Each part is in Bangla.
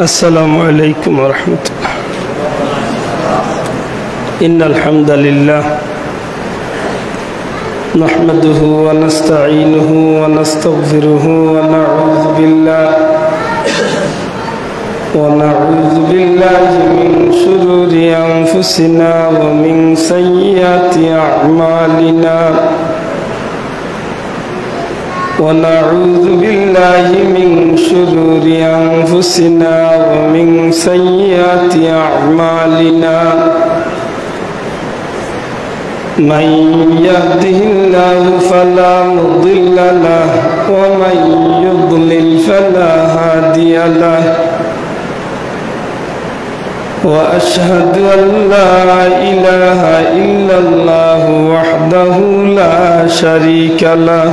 السلام عليكم ورحمة الله. إن الحمد لله نحمده ونستعينه ونستغفره ونعوذ بالله من شرور أنفسنا ومن سيئات أعمالنا ونعوذ بالله من شرور أنفسنا ومن سيئات أعمالنا من يهده الله فلا مضل له ومن يضلل فلا هادي له وأشهد أن لا إله إلا الله وحده لا شريك له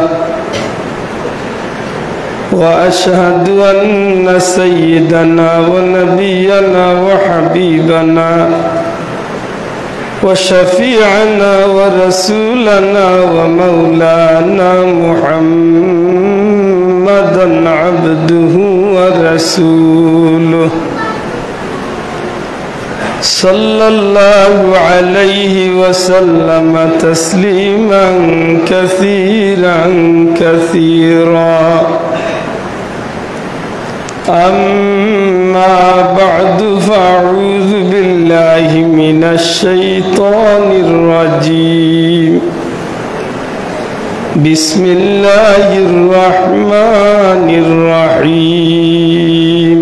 وأشهد أن سيدنا ونبينا وحبيبنا وشفيعنا ورسولنا ومولانا محمدا عبده ورسوله صلى الله عليه وسلم تسليما كثيرا كثيرا. أما بعد فأعوذ بالله من الشيطان الرجيم. بسم الله الرحمن الرحيم.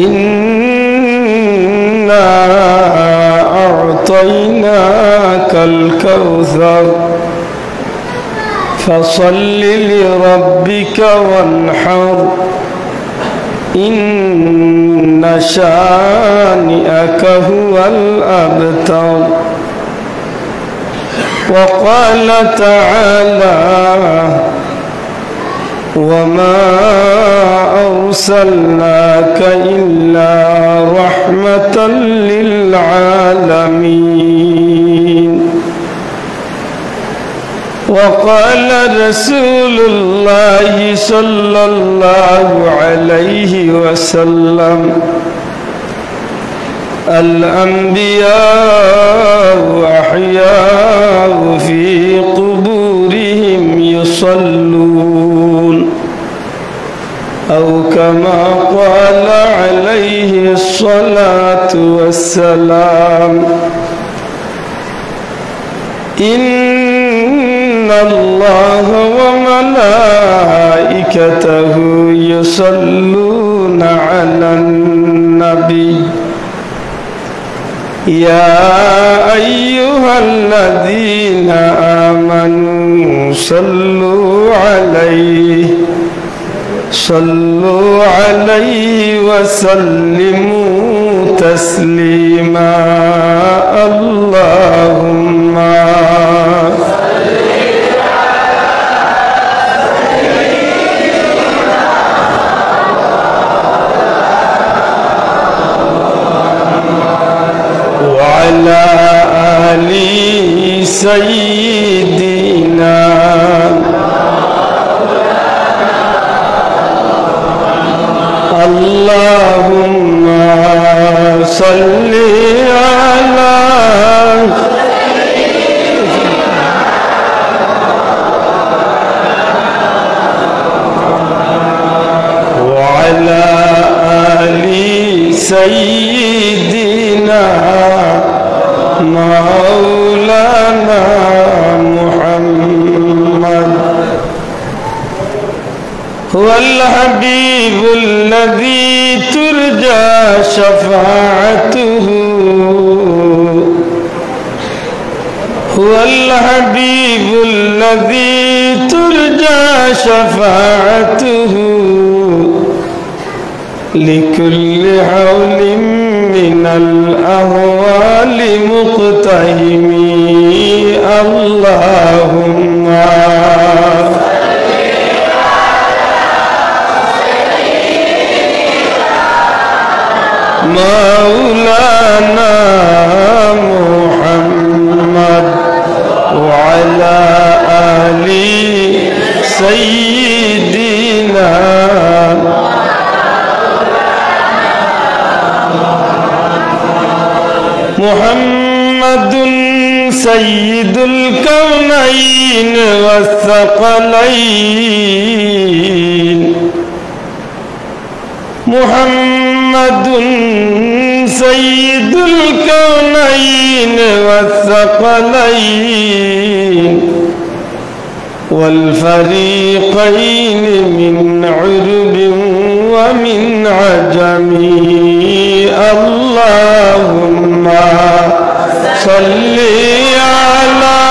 إنا أعطيناك الكوثر فصل لربك وانحر إن شانئك هو الأبتر. وقال تعالى وما أرسلناك إلا رحمة للعالمين. وقال رسول الله صلى الله عليه وسلم الأنبياء أحياء في قبورهم يصلون أو كما قال عليه الصلاة والسلام. إن الله وملائكته يصلون على النبي يا أيها الذين آمنوا صلوا عليه وسلموا تسليما. اللهم وعلى آل سيدنا اللهم صل على وعلى آل سيدنا مولانا محمد. هو الحبيب الذي ترجى شفاعته هو الحبيب الذي ترجى شفاعته لكل حول من الأهوال مقتحمي اللهم مولانا محمد وعلى آل سيدنا محمد سيد الكونين والثقلين محمد سيد الكونين والثقلين والفريقين من عرب ومن عجم اللهم صل على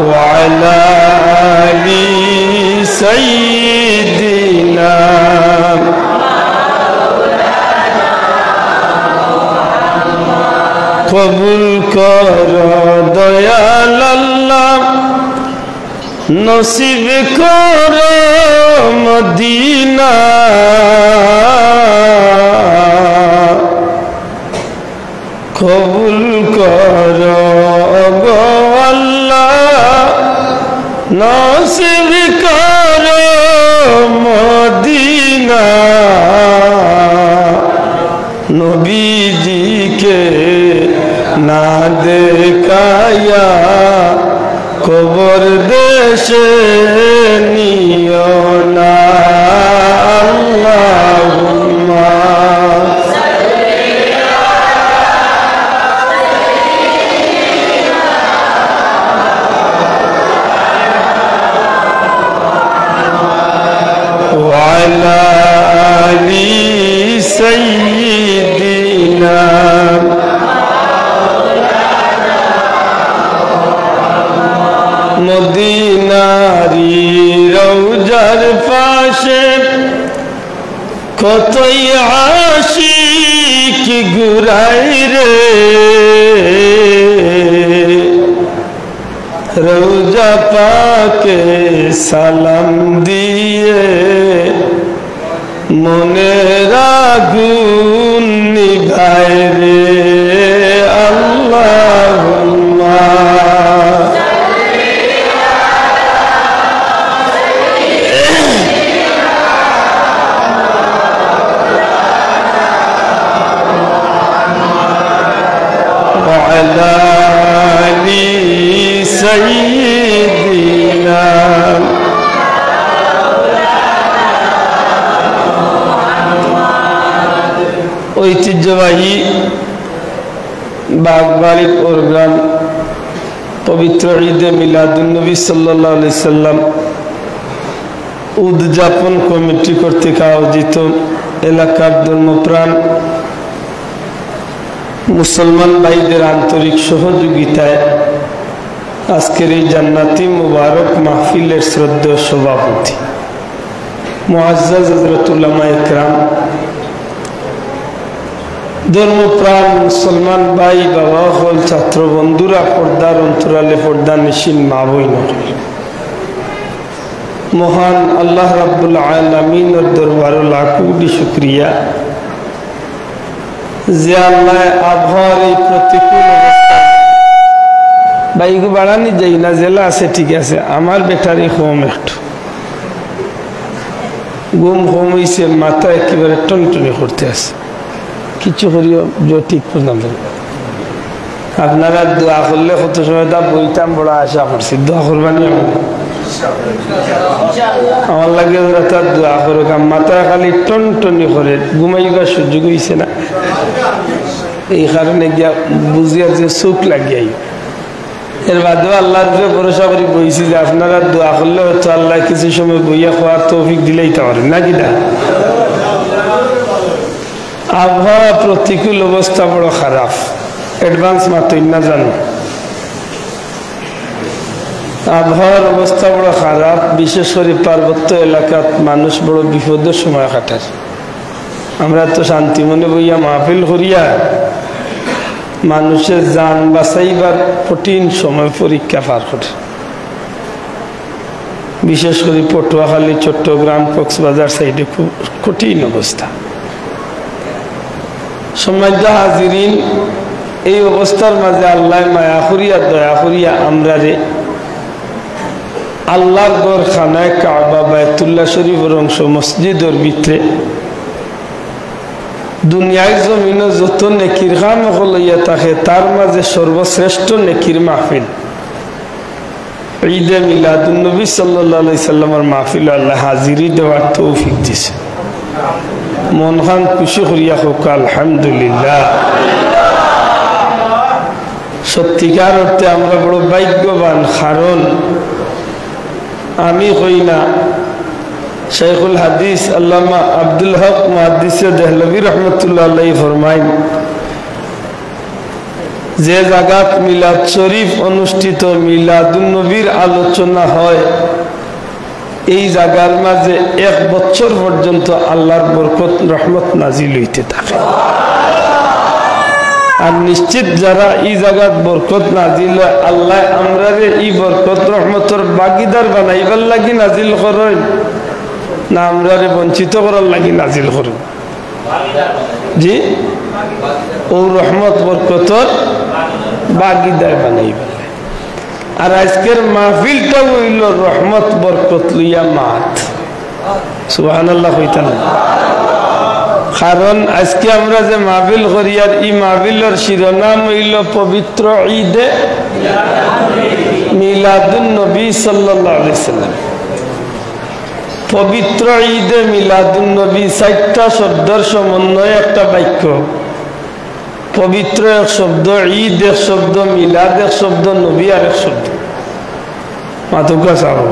وعلى آل سيدنا কবুল কর দয়াল আল্লাহ নসিব কর মদিনা কবুল কর গো আল্লাহ নসিব কর মদিনা নবীজিকে না দেখায়া কবর দেশে নিও না আল্লাহুম্মা وعلى آل سيدنا মদিনারি রওজার পাশে কতই আশিক ঘুরাই রে রওজা পাকে সালাম দিয়ে মনের আগুন নিভায় রে আল্লাহুম্মা وعلى آل سيدنا ঐতিহ্যবাহী বাগবাড়ি প্রোগ্রাম পবিত্র ঈদে মিলাদুন্নবী সাল্লাল্লাহু আলাইহি সাল্লাম উদযাপন কমিটি কর্তৃক আয়োজিত এলাকার ধর্মপ্রাণ মুসলমান ভাইদের আন্তরিক সহযোগিতায় আজকের এই জান্নাতি মুবারক মাহফিলের শ্রদ্ধেয় সভাপতি মুআজ্জাজ হযরত উলামা ইকরাম, ধর্মপ্রাণ মুসলমান ভাই বাবা হল, ছাত্র বন্ধুরা, পর্দার অন্তরালে পর্দা নিশিন মা বোন, মহান আল্লাহ রাব্বুল আলামিনের দরবারে লাখ কোটি শুকরিয়া যে আল্লাহ আবহাওয়ার এই প্রতিকূল অবস্থা বাইক বাড়ানি যাই না, জেলা আছে ঠিক আছে, আমার ব্যাটারি কম, একটু ঘুম কম হয়েছে, মাথা একেবারে টনটনি করতে আছে, কিছু করিও ঠিক পর্যন্ত। আপনারা দোয়া করলে কত সময় তা বইতাম, বড় আশা করছি, দোয়া করবানি আমার লাগে ওরা তার দোয়া করুক। মাথা খালি টনটনি করে, ঘুমাইবার সুযোগ হয়েছে না, এই কারণে গিয়া বুঝিয়া যে চোখ লাগিয়াই। এর বাদেও আল্লাহর উপরে ভরসা করি বইছি যে আপনারা দোয়া করলে হয়তো আল্লাহ কিছু সময় বইয়া খাওয়ার তৌফিক দিলেই তো পারেন নাকি না। আবহাওয়া প্রতিকূল অবস্থা বড় খারাপ, অ্যাডভান্স মাত্র না জানো। আবহাওয়ার অবস্থা বড় খারাপ, বিশেষ করে পার্বত্য এলাকাত মানুষ বড় বিপদের সময় কাটার। আমরা তো শান্তি মনে বইয়া মাহফিল করিয়া মানুষের জান বাঁচাইবার কঠিন সময় পরীক্ষা পার করে। বিশেষ করে পটুয়াখালী, চট্টগ্রাম, কক্সবাজার সাইডে খুব কঠিন অবস্থা। সম্মানিত হাজিরিন, এই অবস্থার মাঝে আল্লাহ মায়া করিয়া দয়া করিয়া আমরা রে আল্লাহর ঘর খানায় কাবা বায়তুল্লাহ শরীফের অংশ মসজিদের ভিতরে দুনিয়ার জমিনে যত নেকির কাম লইয়া থাকে তার মাঝে সর্বশ্রেষ্ঠ নেকির মাহফিল ঈদে মিলাদুন নবী সাল্লাল্লাহু আলাইহি সাল্লামের মাহফিল আল্লাহ হাজিরি দেওয়ার তৌফিক দিয়েছে। মন খান খুশি করিয়া হোক আলহামদুলিল্লাহ। সত্যিকার অর্থে আমরা বড় ভাগ্যবান, কারণ আমি কই না, শাইখুল হাদিস আল্লামা আব্দুল হক মুহাদ্দিসে দেহলভী রহমতুল্লাহ আলাইহি ফরমাইন, যে জায়গাত মিলাদ শরীফ অনুষ্ঠিত, মিলাদুন নবীর আলোচনা হয়, এই জায়গার মাঝে 1 বছর পর্যন্ত আল্লাহর বরকত রহমত নাজিল হইতে থাকে। আর নিশ্চিত যারা এই জায়গাত বরকত নাজিল হয়, আল্লাহ আমরা এই বরকত রহমতর ভাগীদার বানাইবার লাগি নাজিল করেন না আমরা বঞ্চিত করার লাগি নাজিল করেন? জি, ও রহমত বরকতর ভাগীদার বানাইবার। আর আজকের মাহফিলটা হইল রহমত বরকত লইয়া মাত। সুবহানাল্লাহ কইতাম। কারণ আজকে আমরা যে মাহফিল করি, আর এই মাহফিলের শিরোনাম হইল পবিত্র ঈদে মিলাদুন নবী সাল্লাল্লাহু আলাইহি সাল্লাম। পবিত্র ঈদে মিলাদুন নবী 4টা শব্দের সমন্বয়ে একটা বাক্য। পবিত্র এক শব্দ, ঈদ এক শব্দ, মিলাদ এক শব্দ, নবী আর এক শব্দ। মাতুকা সাহেব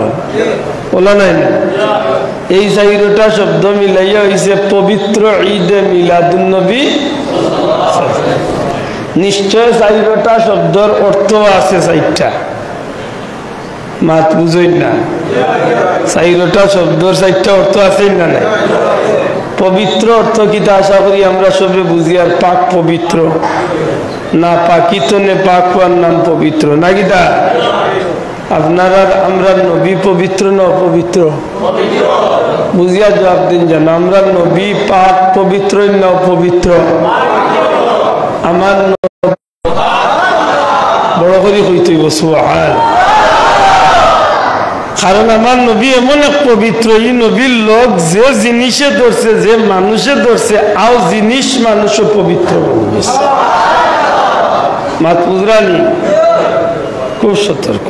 বলা নাই না, এই 4টা শব্দ মিলাইয়া হইছে পবিত্র ঈদে মিলাদুন নবী। নিশ্চয় 4টা শব্দের অর্থ আছে 4টা, মাত বুঝই না। 4টা শব্দের 4টা অর্থ আছে না নাই? পবিত্র অর্থ কিতা আশা করি আমরা সবে বুঝি, আর পাক পবিত্র না, পাকিত নে পাক হওয়ার নাম পবিত্র না কিতা? আপনারা আমরা নবী পবিত্র না অপবিত্র? বুঝিয়া জবাব দিন যেন। আমরা নবী পাক পবিত্র না অপবিত্র? আমার বড় করে কইতে হইব সুবহান। কারণ আমার নবী এমন এক পবিত্র, এই নবীর লোক যে জিনিসে ধরছে, যে মানুষে ধরছে, আও জিনিস মানুষও পবিত্র বলছে। মাত বুঝরানি, খুব সতর্ক।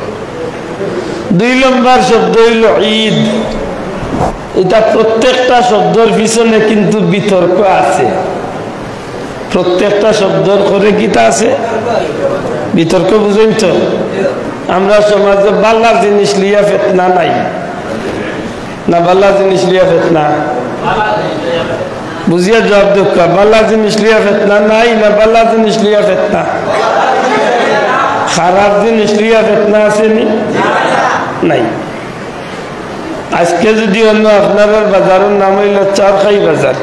2 নম্বর শব্দ হইল ঈদ। এটা প্রত্যেকটা শব্দের পিছনে কিন্তু বিতর্ক আছে। প্রত্যেকটা শব্দর করে কিতা আছে বিতর্ক, বুঝেন তো? আমরা সমাজে বাল্লা জিনিস লিয়া ফেতনা নাই না? বাল্লা জিনিস লিয়া ফেতনা? বুঝিয়া জবাব দোকা। বাল্লা জিনিস লিয়া ফেতনা নাই না? বাল্লা জিনিস লিয়া ফেতনা? খারাপ জিনিস লিয়া ফেতনা আছে নি? নাই। আজকে যদি অন্য আপনার বাজারের নাম হইল চারখাই বাজার,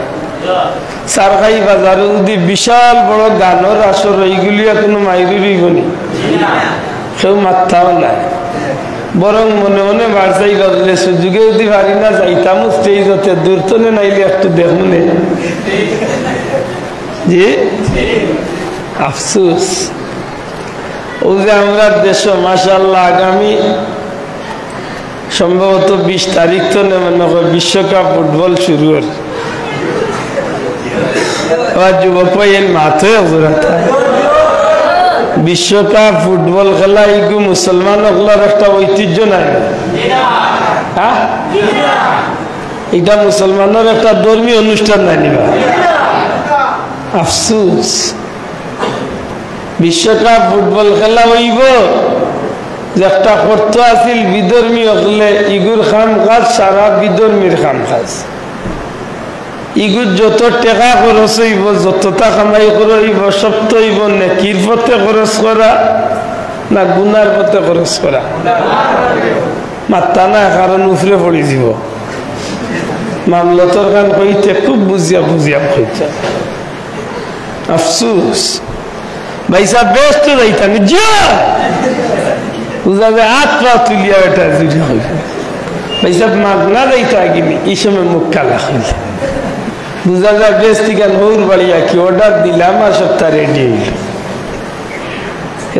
চারখাই বাজারে যদি বিশাল বড় গানের আসর, এইগুলি কোনো মাইরি রইব নি? কেউ মাথাও নাই। বরং মনে মনে বাড়াই গেলে সুযোগে যদি পারি না যাইতাম স্টেজতে, দূর তো নাইলে একটু দেখুন। জি, আফসোস। ও যে আমরা দেশ মাশাআল্লাহ আগামী সম্ভবত 20 তারিখ তো মনে হয় বিশ্বকাপ ফুটবল শুরু হয়। যুবক ভাইয়ের মাথায় বিশ্বকাপ ফুটবল খেলা এইগু মুসলমান হলার একটা ঐতিহ্য নাই? হ্যাঁ, এটা মুসলমানের একটা ধর্মীয় অনুষ্ঠান নাই নিবা? আফসোস। বিশ্বকাপ ফুটবল খেলা হইব যে একটা শর্ত আছিল, বিধর্মী হলে ইগুর খাম কাজ সারা বিধর্মীর খাম কাজ। ইগুর যত টাকা খরচ হইব, যতটা কামাই করা হইব, সব তো হইব নেকির পথে খরচ করা, না গুনার পথে খরচ করা? মাত্তা না, কারণ উফরে পড়ি যাব। মামলতর গান কইতে খুব বুঝিয়া বুঝিয়া কইতে আফসুস ভাই সাহেব ব্যস্ত যাইতাম বুঝা যায় হাত পা তুলিয়া বেটা জুড়ে হইল ভাই সাহেব মাগনা যাইতা গিনি এই সময় মুখ কালা হইল বুঝা যায় বেস্তি গান হৌর বাড়িয়া কি অর্ডার দিলাম আর সপ্তাহ রেডি হইল।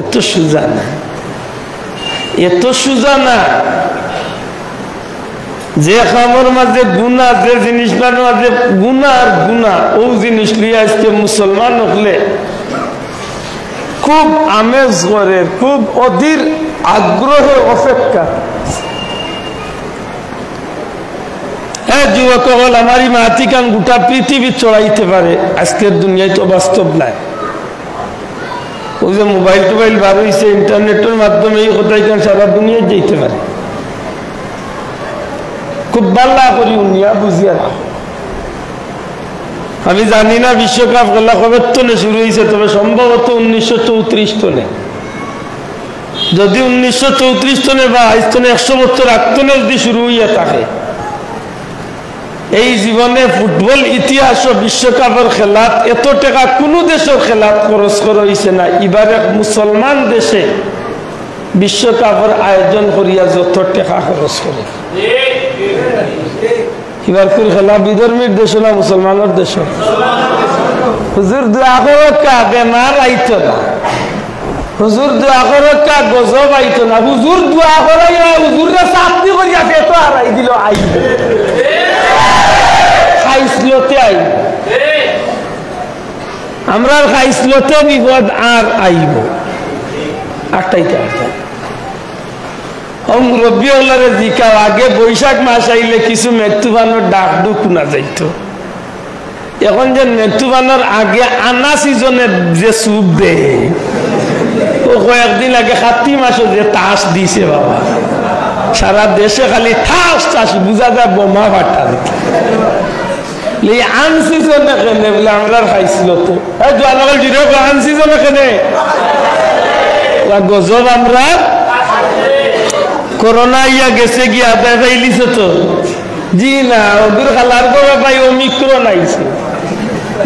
এত সুজা না, এত সুজা না যে খামর মাঝে গুনাহ, যে জিনিস মাঝে গুনাহ আর গুনাহ, ও জিনিস লিয়ে আজকে মুসলমান হলে খুব আমেজ করে, খুব অধীর আগ্রহে অপেক্ষা। হ্যাঁ যুবক হল আমার মাতিকান গোটা পৃথিবী চড়াইতে পারে, আজকের দুনিয়ায় তো বাস্তব নাই। ওই যে মোবাইল টোবাইল বার হয়েছে, ইন্টারনেটের মাধ্যমে এই কোথায় সারা দুনিয়ায় যেতে পারে। খুব বাল্লা করি উনিয়া বুঝিয়া রাখো। আমি জানি না বিশ্বকাপ খেলা কবে তনে শুরু হয়েছে, তবে সম্ভবত 1934 টনে। যদি 1934 টনে বা 22 টনে 100 বছর আগতনে যদি শুরু হইয়া থাকে, এই জীবনে ফুটবল ইতিহাস ও বিশ্বকাপের খেলাত এত টাকা কোনো দেশের খেলাত খরচ করা হয়েছে না। এবার এক মুসলমান দেশে বিশ্বকাপের আয়োজন করিয়া যত টাকা খরচ করে। এবার কোন খেলা বিধর্মীর দেশ না মুসলমানের দেশ? হুজুর দোয়া করো কা বেমার আইতো না, হুজুর দোয়া করো কা গজব আইতো না, হুজুর দোয়া করাইয়া হুজুররা চাকরি করিয়া পেতো হারাই দিল, আইব খাইসলতে আইব, আমরা খাইসলতে বিপদ আর আইব। আটটাইতে মুরব্বী হলারে জিকা আগে বৈশাখ মাস আইলে কিছু মেঘতুফানোর ডাক ডুক শোনা যাইত। এখন যে মেঘতুফানোর আগে আনা সিজনে যে সুপ দে, ও কয়েকদিন আগে কাতি মাসে যে তাস দিছে বাবা, সারা দেশে খালি ঠাস ঠাস বুঝা যায় বোমা ফাটা দিত। আন সিজনে কেনে বলে আমরা খাইছিল তো জোয়ানগল জিরো আন সিজনে কেনে গজব আমরা করোনা ইয়া গেছে গিয়া দেখাইলিছে তো জি না, ওদের খালার গো ভাই ওমিক্রন আইছে,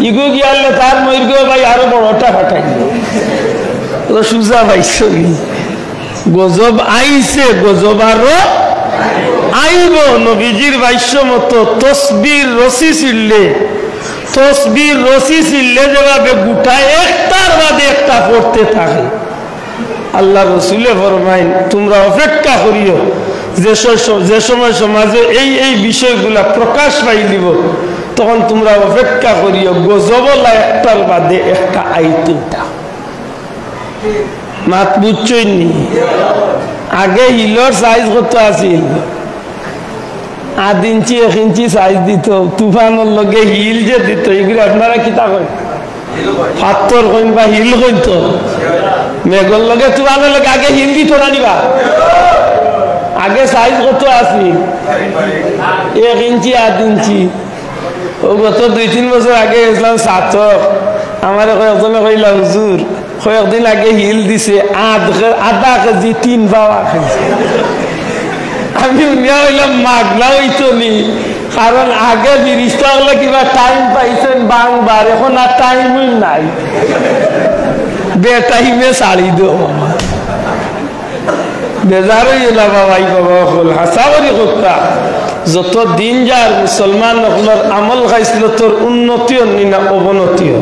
ইগো গিয়ালে তার ময়ূর গো ভাই আরো বড়টা ফাটাই সুজা পাইছো। গজব আইছে, গজব আরো আইব। নবীজির ভাষ্য মতো তসবির রশি ছিললে যেভাবে গুটায় একটার বাদে একটা পড়তে থাকে, আল্লাহ রসুলে ফরমাইন তোমরা অপেক্ষা করিও যে সময় সমাজে এই বিষয়গুলা প্রকাশ পাইলিব, তখন তোমরা অপেক্ষা করিও গজবলা একটার বাদে একটা আইতুটা। মাত বুঝছই নি? আগে হিলর সাইজ কত আছিল? 8 ইঞ্চি 1 ইঞ্চি সাইজ দিত। তুফানের লগে হিল যে দিত, এগুলো আপনারা কিতা করেন? পাথর কইন বা হিল কইন তো মেঘর লগে তুফানের লগে আগে হিল দিত না নিবা? আগে সাইজ কত আছিল? 1 ইঞ্চি 8 ইঞ্চি। ও গত 2-3 বছর আগে গেছিলাম সাতক, আমার কয়েকজনে কইলা হুজুর কয়েকদিন আগে হিল দিছে আধা কেজি 3 পাওয়া খাইছে। আমি উনিয়া হইলাম মাগলা হইতো নি, কারণ আগে বিরিশটা হলে কিবা টাইম পাইছেন বাংবার, এখন আর টাইমই নাই, বেটাইমে ছাড়ি দেও বাবা, বেজারই এলা বাবাই বাবা হল হাসাবরি কথা। যত দিন যার মুসলমান আপনার আমল খাইছিল তোর উন্নতিও নি না অবনতিও?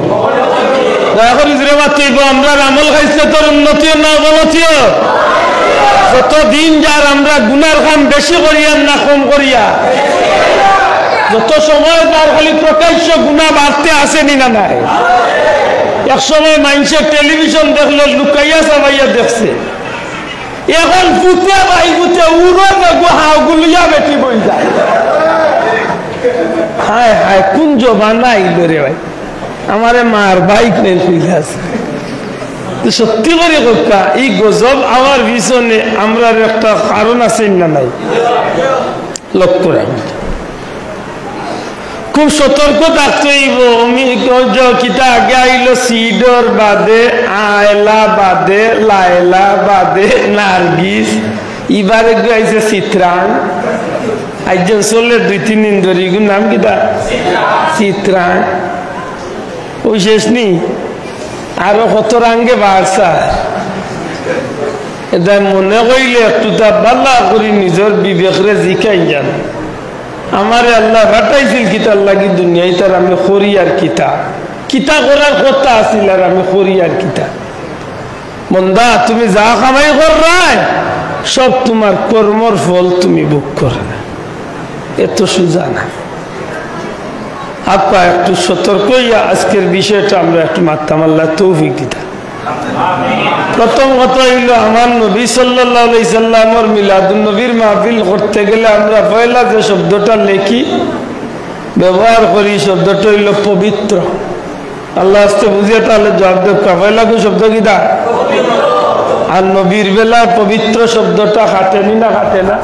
দয়া করি জোরে মাতিব, আমরা আমল খাইছিল তোর উন্নতিও না অবনতিও? যত দিন যার আমরা গুনার কাম বেশি করিয়া না কম করিয়া, যত সময় তার খালি প্রকাশ্য গুণা বাড়তে আসেনি না নাই? এক সময় মানুষের টেলিভিশন দেখলে লুকাইয়া চাবাইয়া দেখছে, এখন ফুটে ভাই ফুটে উড়ো দেখবো হাওগুলিয়া বেটি বই যায়। হায় হায় কোন জবানা আইলো রে ভাই, আমারে মার বাইক নেই ফিরে আছে। সত্যি করে কথা এই গজব আমার পিছনে আমরা একটা কারণ আছে না নাই? লক্ষ্য রাখুন। খুব সতর্ক থাকতে হইব। কিতা আগে আইল সিডর বাদে, আয়লা বাদে, লায়লা বাদে, নার্গিস, এবারে আইছে চিত্রাং। একজন চললে 2-3 দিন ধরে এগুলোর নাম কিতা চিত্রাং। ওই শেষ নি, আরো কত রাঙ্গে বাড়ছা। এটা মনে করিলে একটু তা বাল্লা করি নিজের বিবেকরে জিকাই যান। আমারে আল্লাহ ফাটাইছিল কিতার লাগি দুনিয়ায়, তার আমি করি আর কিতা কিতা করার কথা আছিল, আর আমি করি আর কিতা। মন্দা তুমি যা কামাই করাই সব তোমার কর্মর ফল তুমি ভোগ করে না, এত সোজা না। আপা একটু সতর্ক হইয়া আজকের বিষয়টা আমরা একটু মারতাম, আল্লাহ তৌফিক দিতাম। প্রথম কথা হইল, আমার নবী সাল্লাল্লাহু আলাইহি সাল্লামের মিলাদুন নবীর মাহফিল করতে গেলে আমরা পয়লা যে শব্দটা লেখি ব্যবহার করি, শব্দটা হইল পবিত্র। আল্লাহ আস্তে বুঝিয়ে তাহলে জবাব দেব, পয়লা কোন শব্দ কিটা? আর নবীর বেলা পবিত্র শব্দটা খাটেনি না খাটে না?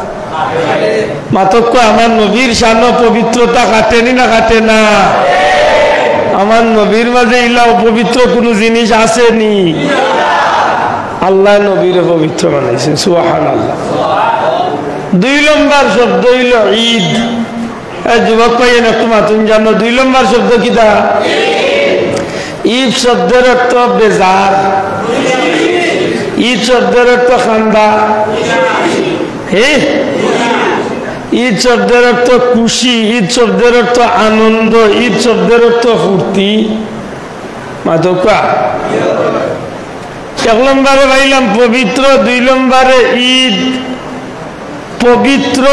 মাতক্য আমার নবীর শান পবিত্রতা খাটেনি না খাটে না? আমার নবীর মাঝে ইলা অপবিত্র কোন জিনিস আসেনি। আল্লাহ নবীর পবিত্র বানাইছেন, সুবহানাল্লাহ। 2 নম্বর শব্দ হইল ঈদ। যুবক পাইয়েন একটু মাতুন জানো 2 নম্বর শব্দ কিটা? ঈদ শব্দের অর্থ বেজার, ঈদ শব্দের অর্থ খান্দা, ঈদ শব্দের অর্থ খুশি, ঈদ শব্দের অর্থ আনন্দ, ঈদ শব্দের অর্থ ফুর্তি। মাধকা 1 নম্বরে ভাইলাম পবিত্র, 2 নম্বরে ঈদ। পবিত্র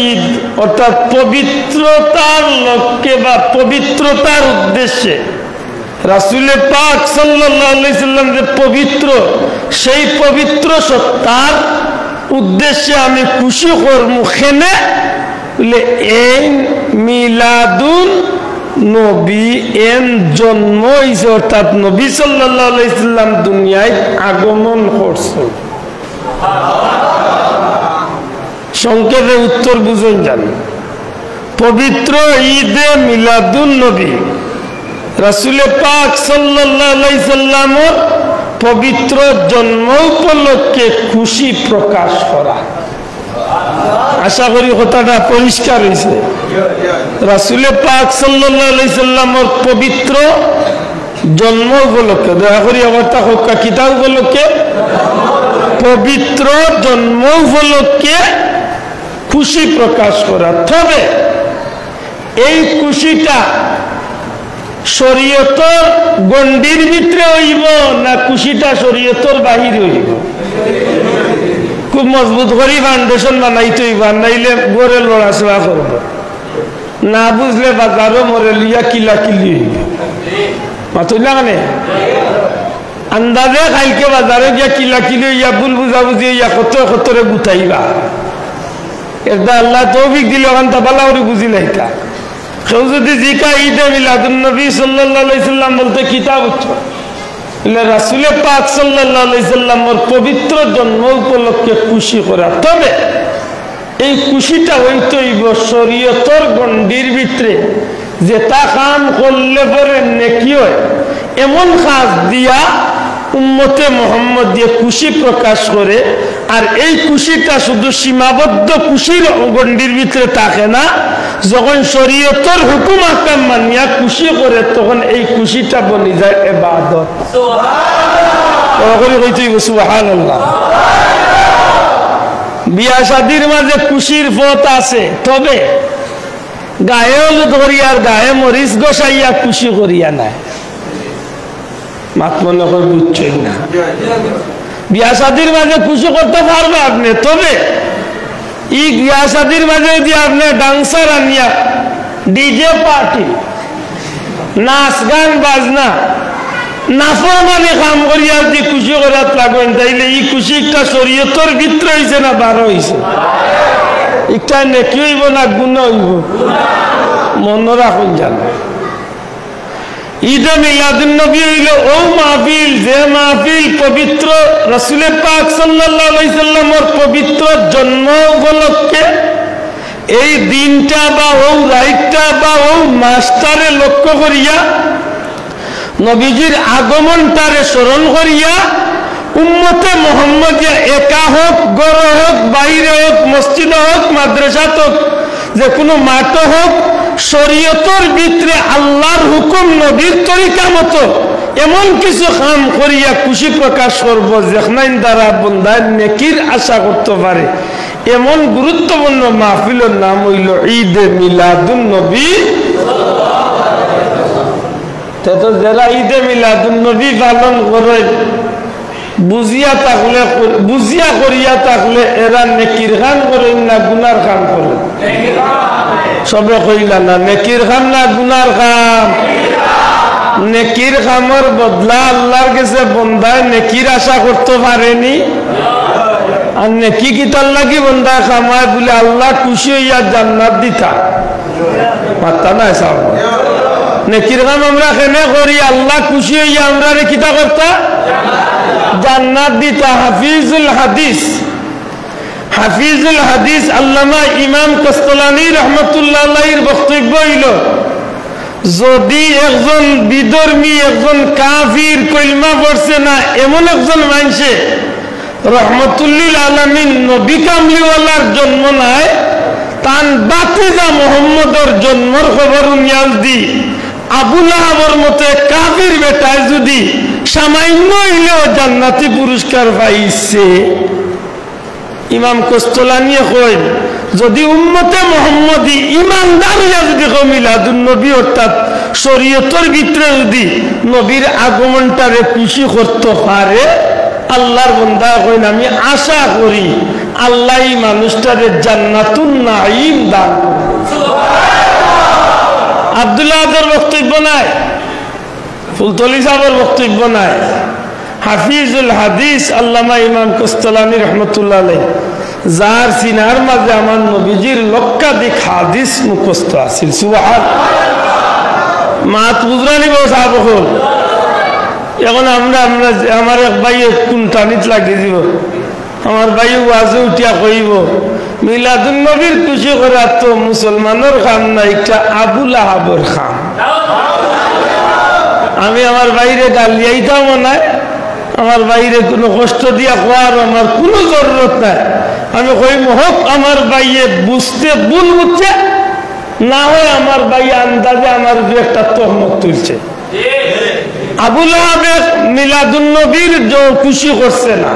ঈদ অর্থাৎ পবিত্রতার লক্ষ্যে বা পবিত্রতার উদ্দেশ্যে রাসূল পাক সাল্লাল্লাহু আলাইহি সাল্লাম যে পবিত্র, সেই পবিত্র সত্তার উদ্দেশ্যে আমি খুশি করমু। খেনে বলে এই মিলাদুন নবী, এন জন্ম হইছে, অর্থাৎ নবী সাল্লাল্লাহু আলাইহি সাল্লাম দুনিয়ায় আগমন করছেন। সংক্ষেপে উত্তর বুঝুন যান। পবিত্র ঈদে মিলাদুন নবী রাসূল পাক সাল্লাল্লাহু আলাইহি সাল্লামের পবিত্র জন্ম উপলক্ষে খুশি প্রকাশ করা। আশা করি কথাটা পরিষ্কার হয়েছে। রাসূল পাক সাল্লাল্লাহু আলাইহি সাল্লামের পবিত্র জন্ম উপলক্ষে, দয়া করি অবস্থা হোক কিতাব উপলক্ষে, পবিত্র জন্ম উপলক্ষে খুশি প্রকাশ করা। তবে এই খুশিটা শরীয়তের গণ্ডির ভিতরে হইব না খুশিটা শরীয়তের বাহিরে হইব? খুব মজবুত করে ফাউন্ডেশন বানাইতে হইব, নাইলে গড়ে লড়াচড়া করব, না বুঝলে বাজারও মরে লিয়া কিলা কিলি হইব। মাতুই না মানে আন্দাজে খাইকে বাজারে গিয়া কিলা কিলি হইয়া ভুল বুঝাবুঝি হইয়া কত কতরে গুতাইবা। এটা আল্লাহ তৌফিক দিলে ওখান তা বালা করে বুঝি লাইতা। কেউ যদি জিকা ঈদে মিলাদুন নবী সাল্লাল্লাহু আলাইহি সাল্লাম বলতে কিতাব উচ্চ রাসূল পাক সাল্লাল্লাহু আলাইহি সাল্লামের পবিত্র জন্ম উপলক্ষে খুশি করা। তবে এই খুশিটা হইতে হইব শরীয়তের গণ্ডির ভিতরে, যে তা কাম করলে পরে নেকি হয় এমন কাজ দিয়া উম্মতে মুহাম্মদ দিয়ে খুশি প্রকাশ করে। আর এই খুশিটা শুধু সীমাবদ্ধ খুশির গণ্ডির ভিতরে থাকে না, যখন শরীয়তের হুকুম আহকাম মানিয়া খুশি করে তখন এই খুশিটা বনি যায় ইবাদত। সুবহানাল্লাহ। বিয়া শাদীর মাঝে খুশির পথ আছে, তবে গায়ে হলুদ করিয়ার গায়ে মরিচ গোসাইয়া খুশি করিয়া নাই। মাত মনে করে বুঝছেন না। বিয়া শাদীর মাঝে খুশি করতে পারবে আপনি, তবে এই বিয়া শাদীর মাঝে যদি আপনি ডান্সার আনিয়া ডিজে পার্টি নাচ গান বাজনা নাফরমানি কাম করিয়া যদি খুশি করার লাগবেন, তাইলে এই খুশি একটা শরীয়তের ভিতরে হইছে না বার হইছে? একটা নেকি হইব না গুণ হইব? মনে রাখুন জানো। ঈদে মিলাদুন নবী হইল ও মাহফিল, যে মাহফিল পবিত্র রাসূল পাক সাল্লাল্লাহু আলাইহি সাল্লামের পবিত্র জন্ম উপলক্ষে এই দিনটা বা ও রাইটটা বা ও মাস্টারে লক্ষ্য করিয়া নবীজির আগমনটারে স্মরণ করিয়া উম্মতে মুহাম্মদিয়া একা হোক, গড় হোক, বাইরে হোক, মসজিদ হোক, মাদ্রাসাত হোক, যে কোনো মাঠ হোক, শরীয়তের ভিতরে আল্লাহর হুকুম নবীর তরিকা মতো এমন কিছু কাম করিয়া খুশি প্রকাশ করব যেখান দ্বারা বন্দায় নেকির আশা করতে পারে, এমন গুরুত্বপূর্ণ মাহফিলের নাম হইল ঈদে মিলাদুন নবী। তো যারা ঈদে মিলাদুন নবী পালন করে বুঝিয়া থাকলে, বুঝিয়া করিয়া থাকলে এরা নেকির খান করেন না গুনার খান করেন? সবে কইলা না নেকির খান না গুনার খান? নেকির খামর বদলা আল্লাহর কাছে বন্দায় নেকির আশা করতে পারেনি। আর নেকি কিতার লাগি বন্দায় খামায় বলে আল্লাহ খুশি হইয়া জান্নাত দিতা পারতা না। সাহেব নেকির কাম আমরা কেনে করি আল্লাহ খুশি হইয়া আমরা রে কিতা করতা জান্নাত দিতা। হাফিজুল হাদিস, হাফিজুল হাদিস আল্লামা ইমাম কস্তলানী রহমতুল্লাহ আলাইহির বক্তব্য হইল, যদি একজন বিধর্মী, একজন কাফির কলমা পড়ছে না এমন একজন মানুষে রহমতুল্লিল আলামিন নবী কামলিওয়ালার জন্ম নাই, তান বাতিজা মোহাম্মদর জন্মর খবর নিয়াজ দি আবু লাহাবের মতো কাফির বেটায় যদি সামান্য হইলেও জান্নাতি পুরস্কার পাইছে। ইমাম কস্তলানী কয়, যদি উম্মতে মুহাম্মদি ইমানদার হইয়া যদি মিলাদুন নবী অর্থাৎ শরীয়তের ভিতরে যদি নবীর আগমনটারে খুশি করতে পারে, আল্লাহর বান্দা কইন আমি আশা করি আল্লাহ এই মানুষটারে জান্নাতুন নাঈম দান করবে। আব্দুল্লাহ আজর বক্তব্য নাই, ফুলতলি সাহেবের বক্তব্য নাই, হাফিজুল হাদিস আল্লামা ইমাম কস্তলানী রহমতুল্লাহ আলাইহি, যার সিনার মাঝে আমার নবীজির লক্ষাধিক হাদিস মুখস্থ আছিল। সুবহানাল্লাহ। মাত বুজরানি বউ সাহেব হল এখন আমরা আমার এক ভাই কুনটানিত লাগিয়ে দিব, আমার ভাই ওয়াজে উঠিয়া কইব মিলাদুন নবীর খুশি করা তো মুসলমানের খাম না, একটা আবু লাহাবের খাম। আমি আমার বাইরে গালিয়াইতাম না, আমার বাইরে কোনো কষ্ট দিয়া খোয়ার আমার কোনো জরুরত নাই। আমি কইম হোক আমার বাইয়ে বুঝতে ভুল বুঝছে, না হয় আমার ভাই আন্দাজে আমার দু একটা তহমত তুলছে। আবু লাহাবে মিলাদুন নবীর খুশি করছে না,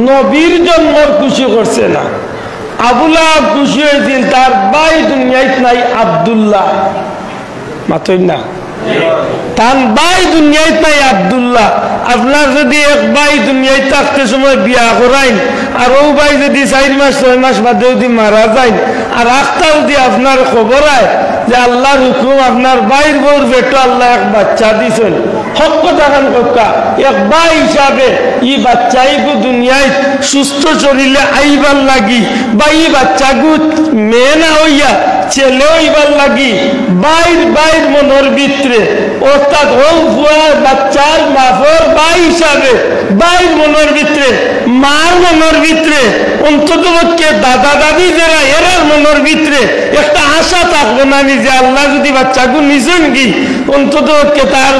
নবীর জন্মর খুশি করছে না। আবু লাহাব খুশি হয়েছিল তার ভাই দুনিয়ায় নাই আব্দুল্লাহ, মাতই না তার ভাই দুনিয়ায় নাই আব্দুল্লাহ। আপনার যদি এক ভাই দুনিয়ায় থাকতে সময় বিয়া করাইন আর ও ভাই যদি 4 মাস 6 মাস বাদে যদি মারা যায় আর আখটা যদি আপনার খবর হয় যে আল্লাহর হুকুম আপনার ভাইয়ের বউর বেটো আল্লাহ এক বাচ্চা দিছেন, হক কথা খান কথা এক ভাই হিসাবে ই বাচ্চাইগু দুনিয়ায় সুস্থ শরীরে আইবার লাগি বা ই বাচ্চাগু মেয়ে না হইয়া ছেলে হইবার লাগি বাইর মনের ভিতরে অর্থাৎ বাচ্চার মাফর ভাই হিসাবে বাইর মনের ভিতরে, মার মনের ভিতরে, অন্তত দাদা দাদি যারা এরার মনের ভিতরে একটা আশা থাকবো না যে আল্লাহ যদি বাচ্চাগু নিছেন কি অন্তত তার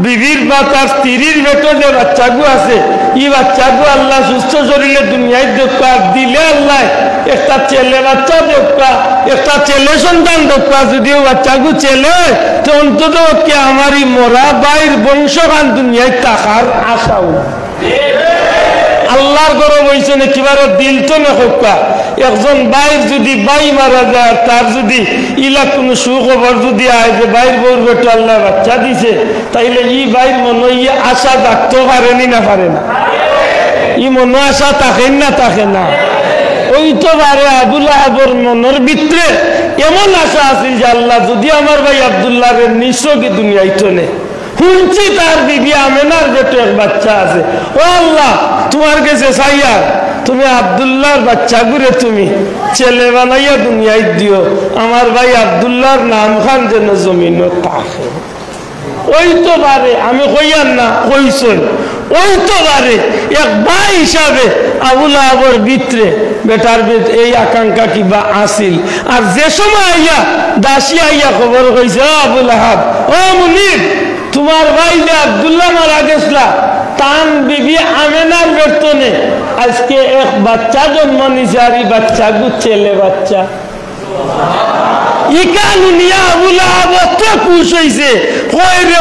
বিবির বা তার স্ত্রীর বেটো যে বাচ্চাগু আছে ই বাচ্চাগু আল্লাহ সুস্থ শরীরে দুনিয়ায় দেখা দিলে আল্লাহ একটা ছেলে বাচ্চা দেখা, একটা ছেলে সন্তান দেখা, যদিও বাচ্চাগু ছেলে তো অন্তত আমারই মরা বাইর বংশগান দুনিয়ায় থাকার আশাও। আল্লাহর গরম হয়েছে না কিবারে দিল তো না হোকা। একজন বাইর যদি বাই মারা যায় তার যদি ইলা কোনো সুখবর যদি আয় যে বাইর বউর বেটো আল্লাহ বাচ্চা দিছে, তাইলে ই বাইর মনে ইয়ে আশা থাকতে পারেনি না পারে না? ই মনে আশা থাকেন না থাকে না? ওই তো পারে আবু লাহাবের মনের ভিতরে এমন আশা আছে যে আল্লাহ যদি আমার ভাই আব্দুল্লাহ রে নিঃস্বকে দুনিয়ায় তোলে, শুনছি তার বিবি আমেনার বেটো এক বাচ্চা আছে, ও আল্লাহ তোমার কাছে চাইয়া তুমি আব্দুল্লাহর বাচ্চা ঘুরে তুমি ছেলে বানাইয়া দুনিয়ায় দিও, আমার ভাই আব্দুল্লাহর নাম খান যেন জমিন থাকে। ওই তো বারে আমি কইয়ার না কইছই ওই তো বারে এক ভাই হিসাবে আবুল আহাবের ভিতরে বেটার এই আকাঙ্ক্ষা কিবা আসিল। আর যে সময় আইয়া দাসী আইয়া খবর কইছে আবুল আহাব ও মুনির তোমার ভাই যে আব্দুল্লাহ মারা গেছলা তান বিবি আমেনার বেতনে আজকে এক বাচ্চা জন্ম নিছে আর এই বাচ্চা ছেলে বাচ্চা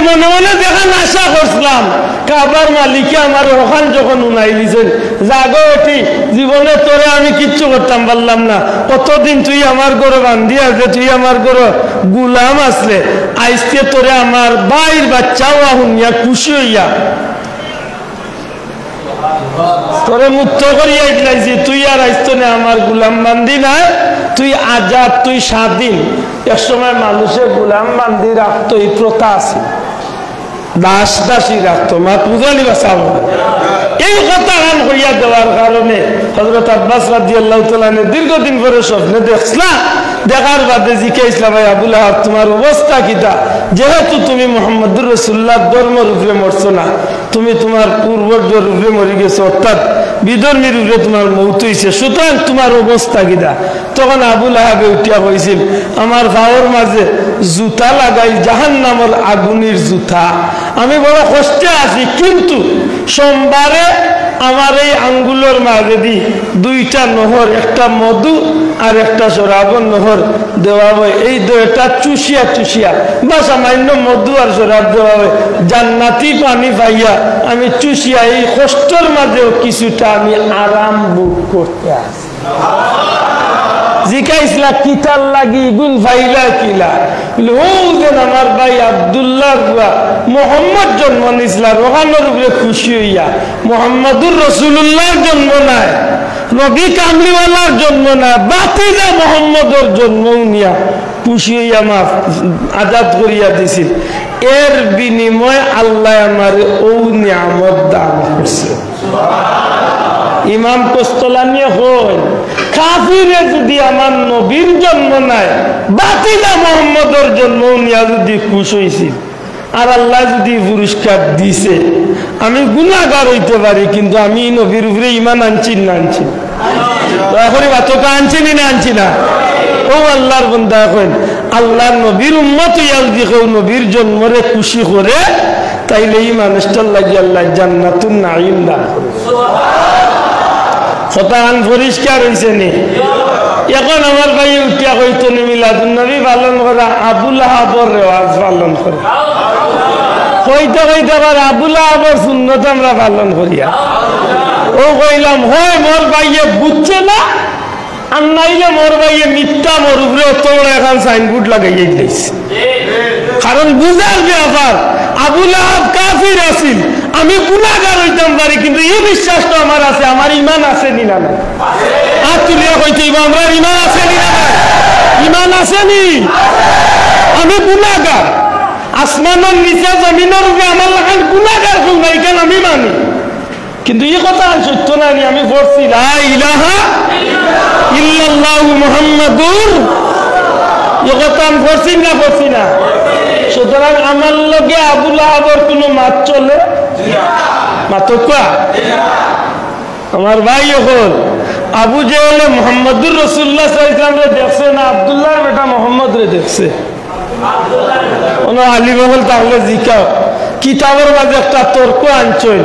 মনে মনে দেখান আশা করছিলাম কাবার মালিকে আমার ওখান যখন উনাই দিয়েছেন জাগো এটি জীবনে তোরে আমি কিচ্ছু করতাম পারলাম না কতদিন তুই আমার ঘরে বান্ধি আসলে তুই আমার ঘরে গুলাম আসলে আইসকে তোরে আমার বাইর বাচ্চাও শুনিয়া খুশি হইয়া তোরে মুক্ত করিয়া ইটলাইছি তুই আর আইসতো না আমার গুলাম বান্ধি না তুই আজাদ তুই স্বাধীন। এক সময় মানুষের গুলাম বান্ধি রাখতো এই প্রথা আছে দাস দাসী রাখতো মাত বুঝালি বাসাবো এই কথা গান হইয়া দেওয়ার কারণে হযরত আব্বাস রাদিয়াল্লাহু তাআলা দীর্ঘদিন পরে স্বপ্নে দেখছিলাম দেখার বাদে জিজ্ঞাসা ভাই আবুল আহাব তোমার অবস্থা কিটা যেহেতু তুমি মুহাম্মদুর রাসূলুল্লাহ ধর্মের উপরে মরছো না তুমি তোমার পূর্বজের উপরে মরে গেছো অর্থাৎ বিধর্মীর উপরে তোমার মৌত হয়েছে সুতরাং তোমার অবস্থা কিটা। তখন আবুল আহাবে উঠিয়া হয়েছিল আমার গাওয়ার মাঝে জুতা লাগাই জাহান্নামের আগুনের জুতা আমি বড় কষ্টে আছি কিন্তু সোমবারে আমার এই আঙ্গুলের মাঝে দি দুইটা নহর একটা মধু আর একটা শরাবর নহর দেওয়া হয় এই দুইটা চুষিয়া চুষিয়া বা সামান্য মধু আর শরাব দেওয়া হয় জান্নাতি পানি পাইয়া আমি চুষিয়া এই কষ্টের মাঝেও কিছুটা আমি আরাম ভোগ করতে আসি। জিজ্ঞাসা কিতার লাগি গুল ভাইলা কিলা ও যেন আমার ভাই আব্দুল্লাহ মোহাম্মদ জন্ম নিছিলাম ওখানোর উপরে খুশি হইয়া মোহাম্মদুর রসুল্লাহর জন্ম নাই নবী কামলিওয়ালার জন্ম না বাতিলা মোহাম্মদর জন্ম নিয়া খুশি হইয়া মা আজাদ করিয়া দিছিল। এর বিনিময় আল্লাহ আমার ও নিয়ামত দান করছে। ইমাম কোস্তলানি হয় কাফিরে যদি আমার নবীর জন্ম নাই বাতিলা মোহাম্মদর জন্ম নিয়া যদি খুশ হয়েছিল আর আল্লাহ যদি পুরস্কার দিছে আমি গুনাহগার হইতে পারি কিন্তু আমি নবীর উপরে ইমান আনছি না আনছি আনছি না আনছি না ও আল্লাহর বান্দা এখন আল্লাহর নবীর উম্মত হইয়া যদি কেউ নবীর জন্মরে খুশি করে তাইলে এই মানুষটার লাগি আল্লাহ জান্নাতুন নাঈম দান করে শতান পরিষ্কার হয়েছে নি। এখন আমার ভাই উঠিয়া কইতো মিলাদুন নবী পালন করা আবুল আহাবর রেওয়াজ পালন করে কইতে কইতে আবার আবুল আহাবর সুন্নত আমরা পালন করিয়া ও কইলাম হয় মোর ভাইয়ে বুঝছে না আর নাইলে মোর ভাইয়ে মিথ্যা মোর উপরে তোমরা এখন সাইনবোর্ড লাগাইয়ে দিয়েছে কারণ বুঝার ব্যাপার আবুল আহাব কাফির আছিল আমি গুনাহগার হইতাম পারি কিন্তু এই বিশ্বাসটা আমার আছে আমার ইমান আছে নি না আর তুলিয়া কইতে আমরা ইমান আছে নি না ইমান আছে নি আমি গুনাহগার আসমানের নিচে জমিনের উপরে আমার লাগান গুনাহগার কোন নাই কেন আমি মানি কিন্তু এই কথা সত্য না আমি পড়ছি লা ইলাহা ইল্লাল্লাহু মুহাম্মাদুর এই কথা আমি পড়ছি না সুতরাং আমার লগে আবুল আহাবের কোনো মাত চলে মাতকা আমার ভাই হল আবু জেহেল মুহাম্মদুর রাসূলুল্লাহ সাল্লাল্লাহু আলাইহি ওয়াসাল্লাম দেখছে না আব্দুল্লাহর বেটা মুহাম্মদ রে দেখছে আলী বহল তাহলে জিকাও কিতাবের মাঝে একটা তর্ক আনছেন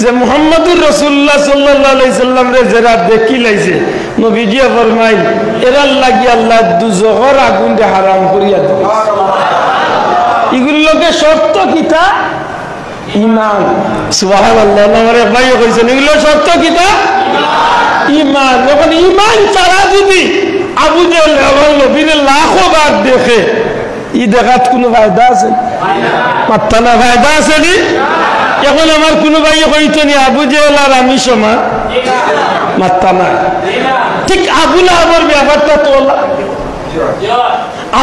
যে মুহাম্মদুর রাসূলুল্লাহ সাল্লাল্লাহু আলাইহি ওয়াসাল্লাম রে যারা দেখি লাইছে নবীজি ফরমাইল এরার লাগি আল্লাহ দুজখের আগুন দে হারাম করিয়া দিয়েছে। এগুলোর লোকে শর্ত কিতা ইমান সুবহানাল্লাহ আমার ভাই কইছেন এগুলো শর্ত কিতা ইমান যখন ইমান ছাড়া যদি আবু জেহেল নবীর লাখো বার দেখে ই দেখাত কোনো ফায়দা আছে মাত্তা না ফায়দা আছে নি এখন আমার কোনো ভাই কইতো নি আবু জেহেল আর আমি সমান মাত্তা না ঠিক আবুল আহাবের ব্যাপারটা তোলা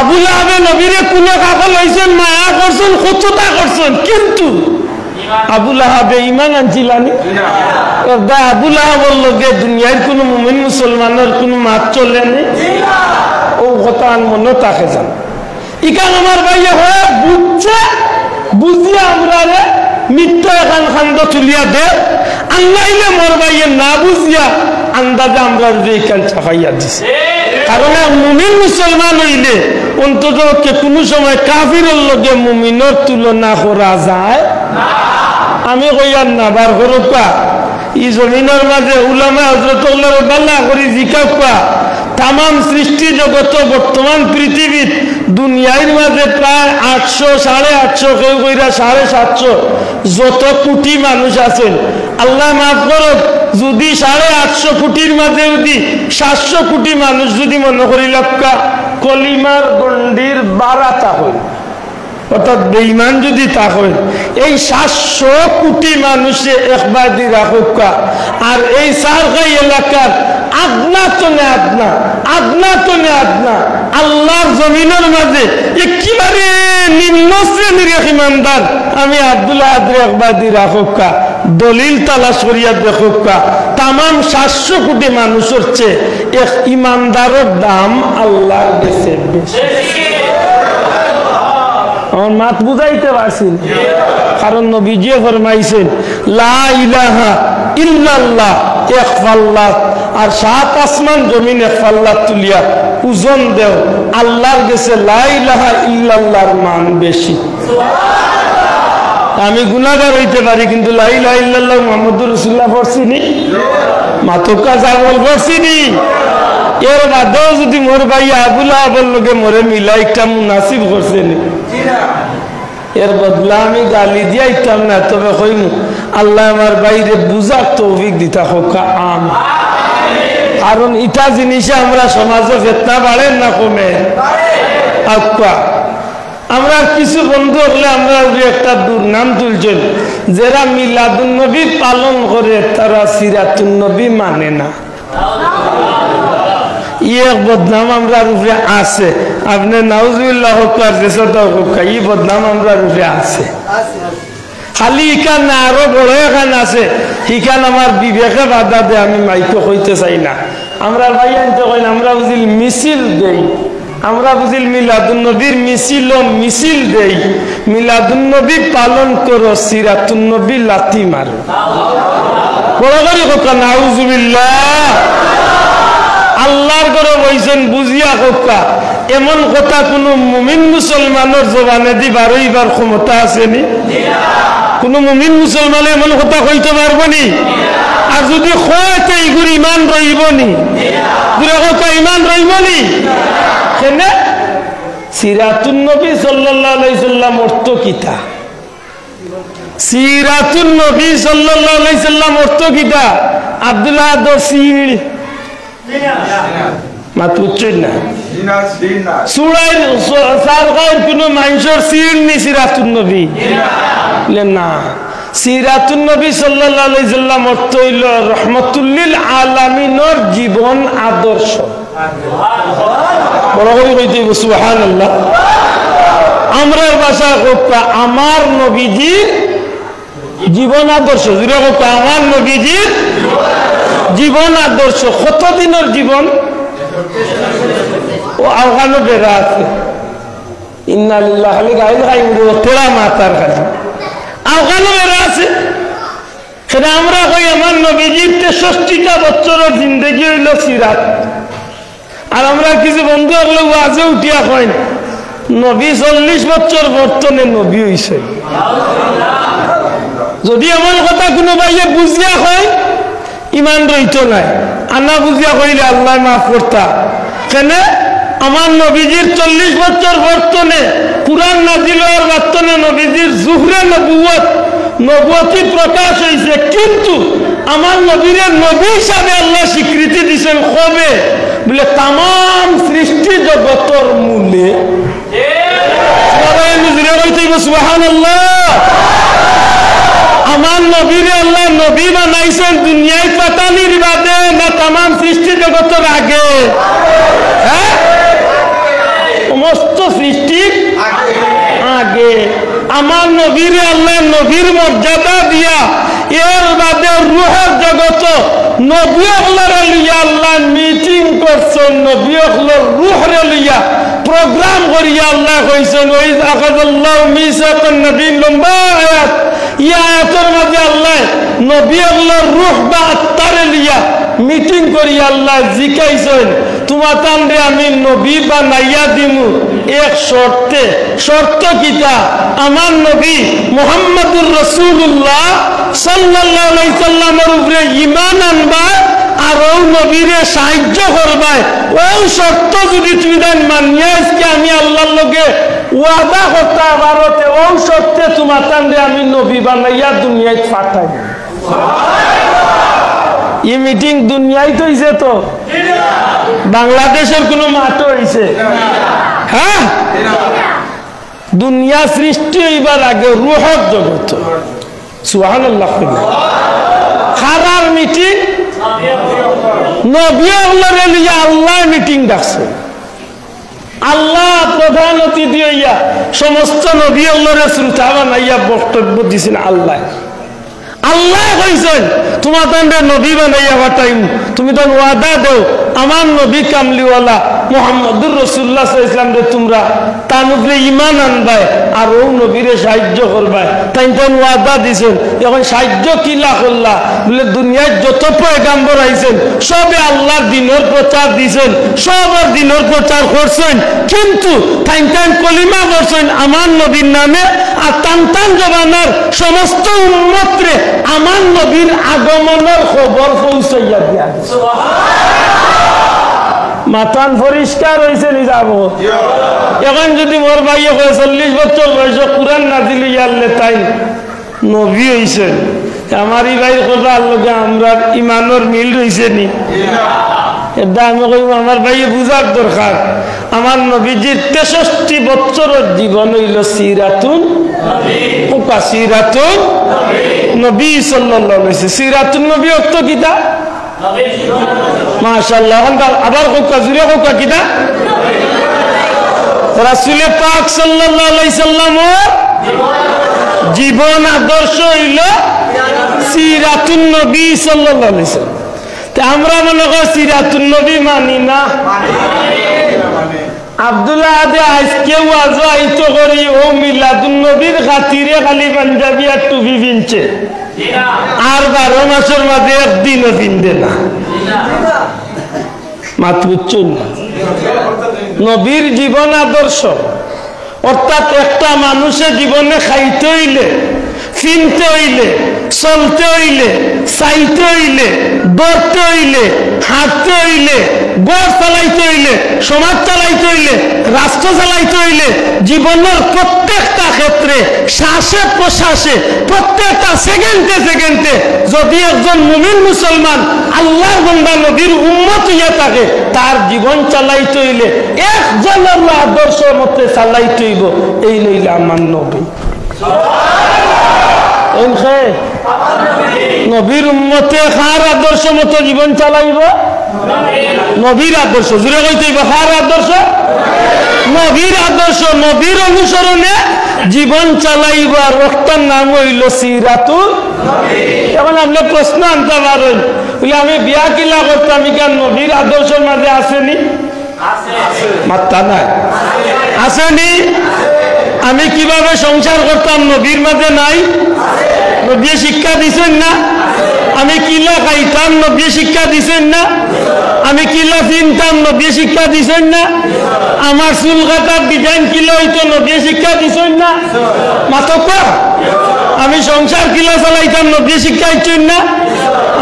আবুল আহাবে নবীরে কোনো কাকা লইছেন মায়া করছেন কতটা করছেন কিন্তু আবুল আহাবে ইমান আনছিলানি আবুল আহাবের লগে দুনিয়ার কোনো মুমিন মুসলমানের কোনো মাত চলেনি ও কথা মনে তাকে যান ইকান আমার ভাইয়া হয়ে বুঝছে বুঝিয়া আমরা মিথ্যা এখান খান্দ তুলিয়া দে আল্লাইলে মোর ভাইয়ে না বুঝিয়া আন্দাজে আমরা এইখান চাপাইয়া দিছে। কারণ মুমিন মুসলমান হইলে অন্তত কোনো সময় কাফিরের লগে মুমিনের তুলনা করা যায় আমি কইয়ার না বার করবা ই জমিনের মাঝে উলামা হযরত বাল্লা করি জিকাপা তাম সৃষ্টি জগত বর্তমান পৃথিবীর দুনিয়ার মাঝে প্রায় 800 850 কেউ কইরা 750 যত কোটি মানুষ আছেন আল্লাহ মাফ করুক যদি 850 কোটির মাঝে যদি 700 কোটি মানুষ যদি মনে করি লক্কা কলিমার গন্ডির বারাতা হয় অর্থাৎ বেঈমান যদি তা হয় এই 700 কোটি মানুষে একবার দি রাখুকা আর এই সারগাই এলাকার আদনা তো না আদনা আল্লাহর জমিনের মাঝে একেবারে নিম্ন শ্রেণীর ইমানদার আমি আব্দুল্লাহ আদরে একবার দি রাখুকা দলিল তালাশ করিয়া দেখুকা তাম 700 কোটি মানুষের চেয়ে এক ইমানদারের দাম আল্লাহর কাছে বেশি। আমার মাত বুঝাইতে পারছি কারণ নবীজি ফরমাইছেন লা ইলাহা ইল্লাল্লাহ এক ফাল্লাত আর 7 আসমান জমিন এক ফাল্লাত তুলিয়া ওজন দেও আল্লাহর কাছে লা ইলাহা ইল্লাল্লাহর মান বেশি। আমি গুনাহগার হইতে পারি কিন্তু লা ইলাহা ইল্লাল্লাহ মুহাম্মদুর রাসূলুল্লাহ পড়ছিনি মাতকা জাগল পড়ছিনি এর বাদেও যদি মোর ভাই আবুল আবুল লোকে মোরে মিলা একটা মুনাসিব করছেন এর বদলা আমি গালি দিয়া ইতাম না তবে কইমু আল্লাহ আমার বাইরে বুঝার তৌফিক দিতা হোক আম কারণ ইটা জিনিসে আমরা সমাজে ফিতনা বাড়ে না কমে আক্কা আমরা কিছু বন্ধু হলে আমরা একটা দুর্নাম তুলছেন যারা মিলাদুন নবী পালন করে তারা সিরাতুন নবী মানে না এক বদনাম আমরা রূপে আছে আপনি নাউজুবিল্লাহ ই বদনাম আমরা রূপে আছে খালি ইখান না আরো বড় এখান আছে ইখান আমার বিবেকে বাধা দে আমি মাইকে কইতে চাই না আমরা ভাই আনতে কই না আমরা বুঝিল মিছিল দেই আমরা বুঝিল মিলাদুন নবীর মিছিল দেই মিলাদুন নবী পালন করো সিরাতুন নবী লাথি মারো বড় করে কথা নাউজুবিল্লাহ আল্লাহর ঘরে বইছেন বুঝিয়া হোকা এমন কথা কোন মুমিন মুসলমানের জবানে দি বারবার ক্ষমতা আসেনি কোন মুমিন মুসলমান এমন কথা কইতে পারবনি আর যদি কয়তে ইগুর ইমান রইবনি দুরা কথা ইমান রইবনি কেন সিরাতুন নবী সাল্লাল্লাহু আলাইহি সাল্লাম অর্থ কিতা সিরাতুন নবী সাল্লাল্লাহু আলাইহি সাল্লাম অর্থ কিতা আব্দুল্লাহ দসিল মাতুচ্ছেন না সুরাই সারগার কোন মানুষের সির নি সিরাতুন নবী না সিরাতুন নবী সাল্লাল্লাহু আলাইহি সাল্লাম অর্থ হইল রহমাতুল লিল আলামিনের জীবন আদর্শ বড় করে কইতে সুবহানাল্লাহ আমরা ভাষা কথা আমার নবীজির জীবন আদর্শ যেটা কথা আমার নবীজির জীবন আদর্শ কতদিনের জীবন ও আওগানো বেড়া আছে ইন্না লিল্লাহি খালি গাইল খাইমু তেরা মাতার খালি আওগানো বেড়া আছে সেটা আমরা কই আমার নবীজির 63টা বছরের জিন্দেগি হইল সিরাত আর আমরা কিছু বন্ধু হলে ওয়াজে উঠিয়া কই নবী 40 বছর বর্তমানে নবী হইছে যদি এমন কথা কোনো ভাইয়ে বুঝিয়া হয় ইমান রইত নাই আনা বুঝিয়া কইলে আল্লাহ মাফ করতা কেন আমার নবীজির 40 বছর বর্তমানে কুরআন নাজিল হওয়ার বর্তমানে নবীজির জুহরে নবুয়তি প্রকাশ হয়েছে কিন্তু আমার নবীরে নবী হিসাবে আল্লাহ স্বীকৃতি দিয়েছেন কবে বলে তাম সৃষ্টি জগতের মূলে সুবহানাল্লাহ আমার নবীরে আল্লাহ নবী বানাইছেন দুনিয়ায় পাতানির বাদে না তাম সৃষ্টি জগতের আগে হ্যাঁ সমস্ত সৃষ্টির আগে আমার নবীরে আল্লাহ নবীর মর্যাদা দিয়া এর বাদে রূহের জগত নবী হলার লিয়া আল্লাহ মিটিং করছেন নবী হলার রূহরে লিয়া প্রোগ্রাম করিয়া আল্লাহ কইছেন ওয়াইজ আখাযাল্লাহু মিসাকান নবিয়্যিন লম্বা আয়াত এই আয়াতের মধ্যে আল্লাহ নবী আল্লাহর রূহ বা আত্মারে লিয়া মিটিং করিয়া আল্লাহ জিকাইছেন তোমার তানরে আমি নবী বানাইয়া দিমু এক শর্তে শর্ত কিটা আমার নবী মুহাম্মদুর রাসূলুল্লাহ সাল্লাল্লাহু আলাইহি সাল্লামের উপরে ঈমান আনবা আর ও নবীরে সাহায্য করবা ওই শর্ত যদি তুমি দেন মানিয়া আজকে আমি আল্লাহর লগে ওয়াদা করতে পারতে ওই শর্তে তোমার তানরে আমি নবী বানাইয়া দুনিয়ায় পাঠাই এই মিটিং দুনিয়ায় তো হইছে তো বাংলাদেশের কোনো মাঠও হইছে হ্যাঁ দুনিয়া সৃষ্টি হইবার আগে রূহের জগৎ সুবহানাল্লাহ খারার মিটিং নবী আল্লাহর লিয়া আল্লাহ মিটিং ডাকছে আল্লাহ প্রধান অতিথি হইয়া সমস্ত নবী আল্লাহর শ্রোতা বানাইয়া বক্তব্য দিছেন আল্লাহ আল্লাহ কইছেন তোমার তান্ডে নবী বানাইয়া পাঠাইম তুমি তো ওয়াদা দাও আমার নবী কামলিওয়ালা মুহাম্মদুর রাসূলুল্লাহ সাল্লাল্লাহু আলাইহি ওয়াসাল্লাম তোমরা তার উপরে ঈমান আনবাই আর ও নবীরে সাহায্য করবাই তাই তো ওয়াদা দিছেন এখন সাহায্য কিলা করলা বলে দুনিয়ায় যত পয়গম্বর আইছেন সবে আল্লাহর দ্বীনের প্রচার দিছেন সবার দ্বীনের প্রচার করছেন কিন্তু তাই কলিমা করছেন আমার নবীর নামে আর টান জবানার সমস্ত উম্মতরে আমার নবীর আগমনের খবর পৌঁছাইয়া দিয়া মাথান পরিষ্কার হয়েছে নি যাব এখন যদি মোর ভাইয়ে 40 বছর বয়স কুরআন নাজিল ইয়ালে তাই নবী হইছেন আমার এই ভাই কথা আল্লাহ আমরা ইমানের মিল রইছে নি এটা আমি কইব আমার ভাইয়ে বুঝার দরকার আমার নবীজির 63 বছরের জীবন হইল সিরাতুন নবী ওকা সিরাতুন নবী সাল্লাল্লাহু আলাইহি ওয়াসাল্লাম সিরাতুন নবী অর্থ কিটা নবী মাশাআল্লাহ আবার কোকা জুরে কোকা কিটা রাসূল পাক সাল্লাল্লাহু আলাইহি সাল্লাম জীবন আদর্শ হইল সিরাতুন নবী সাল্লাল্লাহু আলাইহি ওয়াসাল্লাম তে আমরা মনে করি সিরাতুন নবী মানি না আব্দুল্লাহ আদে আজকে ওয়াজ আইতো করি ও মিলাদুন নবীর খাতিরে খালি পাঞ্জাবি আর টুপি পিনছে আর 12 মাসের মাঝে একদিনও পিনবে না মাত বুঝছেন না নবীর জীবন আদর্শ অর্থাৎ একটা মানুষের জীবনে খাইতে হইলে চিনতে হইলে চলতে হইলে চাইতে হইলে দৌড়তে হইলে হাঁটতে হইলে গড় চালাইতে হইলে সমাজ চালাইতে হইলে রাষ্ট্র চালাইতে হইলে জীবনের প্রত্যেকটা ক্ষেত্রে শ্বাসে প্রশ্বাসে প্রত্যেকটা সেকেন্ডে সেকেন্ডে যদি একজন মুমিন মুসলমান আল্লাহর বান্দা নবীর উম্মত হইয়া থাকে তার জীবন চালাইতে হইলে একজনের আদর্শ মতে চালাইতে হইব এই লইলে আমার নবী নবীর উম্মতে কার আদর্শ মতো জীবন চালাইব নবীর আদর্শ জুড়ে কইতে কার আদর্শ নবীর আদর্শ নবীর অনুসরণে জীবন চালাইব আর রক্তের নাম হইল সিরাতুন নবী এখন আপনি প্রশ্ন আনতে পারেন বলে আমি বিয়া কিলা করতাম কেন নবীর আদর্শের মাঝে আসেনি মাত্তা নাই আসেনি আমি কিভাবে সংসার করতাম নবীর মাঝে নাই নবী শিক্ষা দিছেন না আমি কিলা খাইতাম নবী শিক্ষা দিছেন না আমি কিলা চিনতাম নবী শিক্ষা দিছেন না আমার চুল কাটার ডিজাইন কিলা হইতো নবী শিক্ষা দিছেন না মাতকা আমি সংসার কিলা চালাইতাম নবী শিক্ষা দিছেন না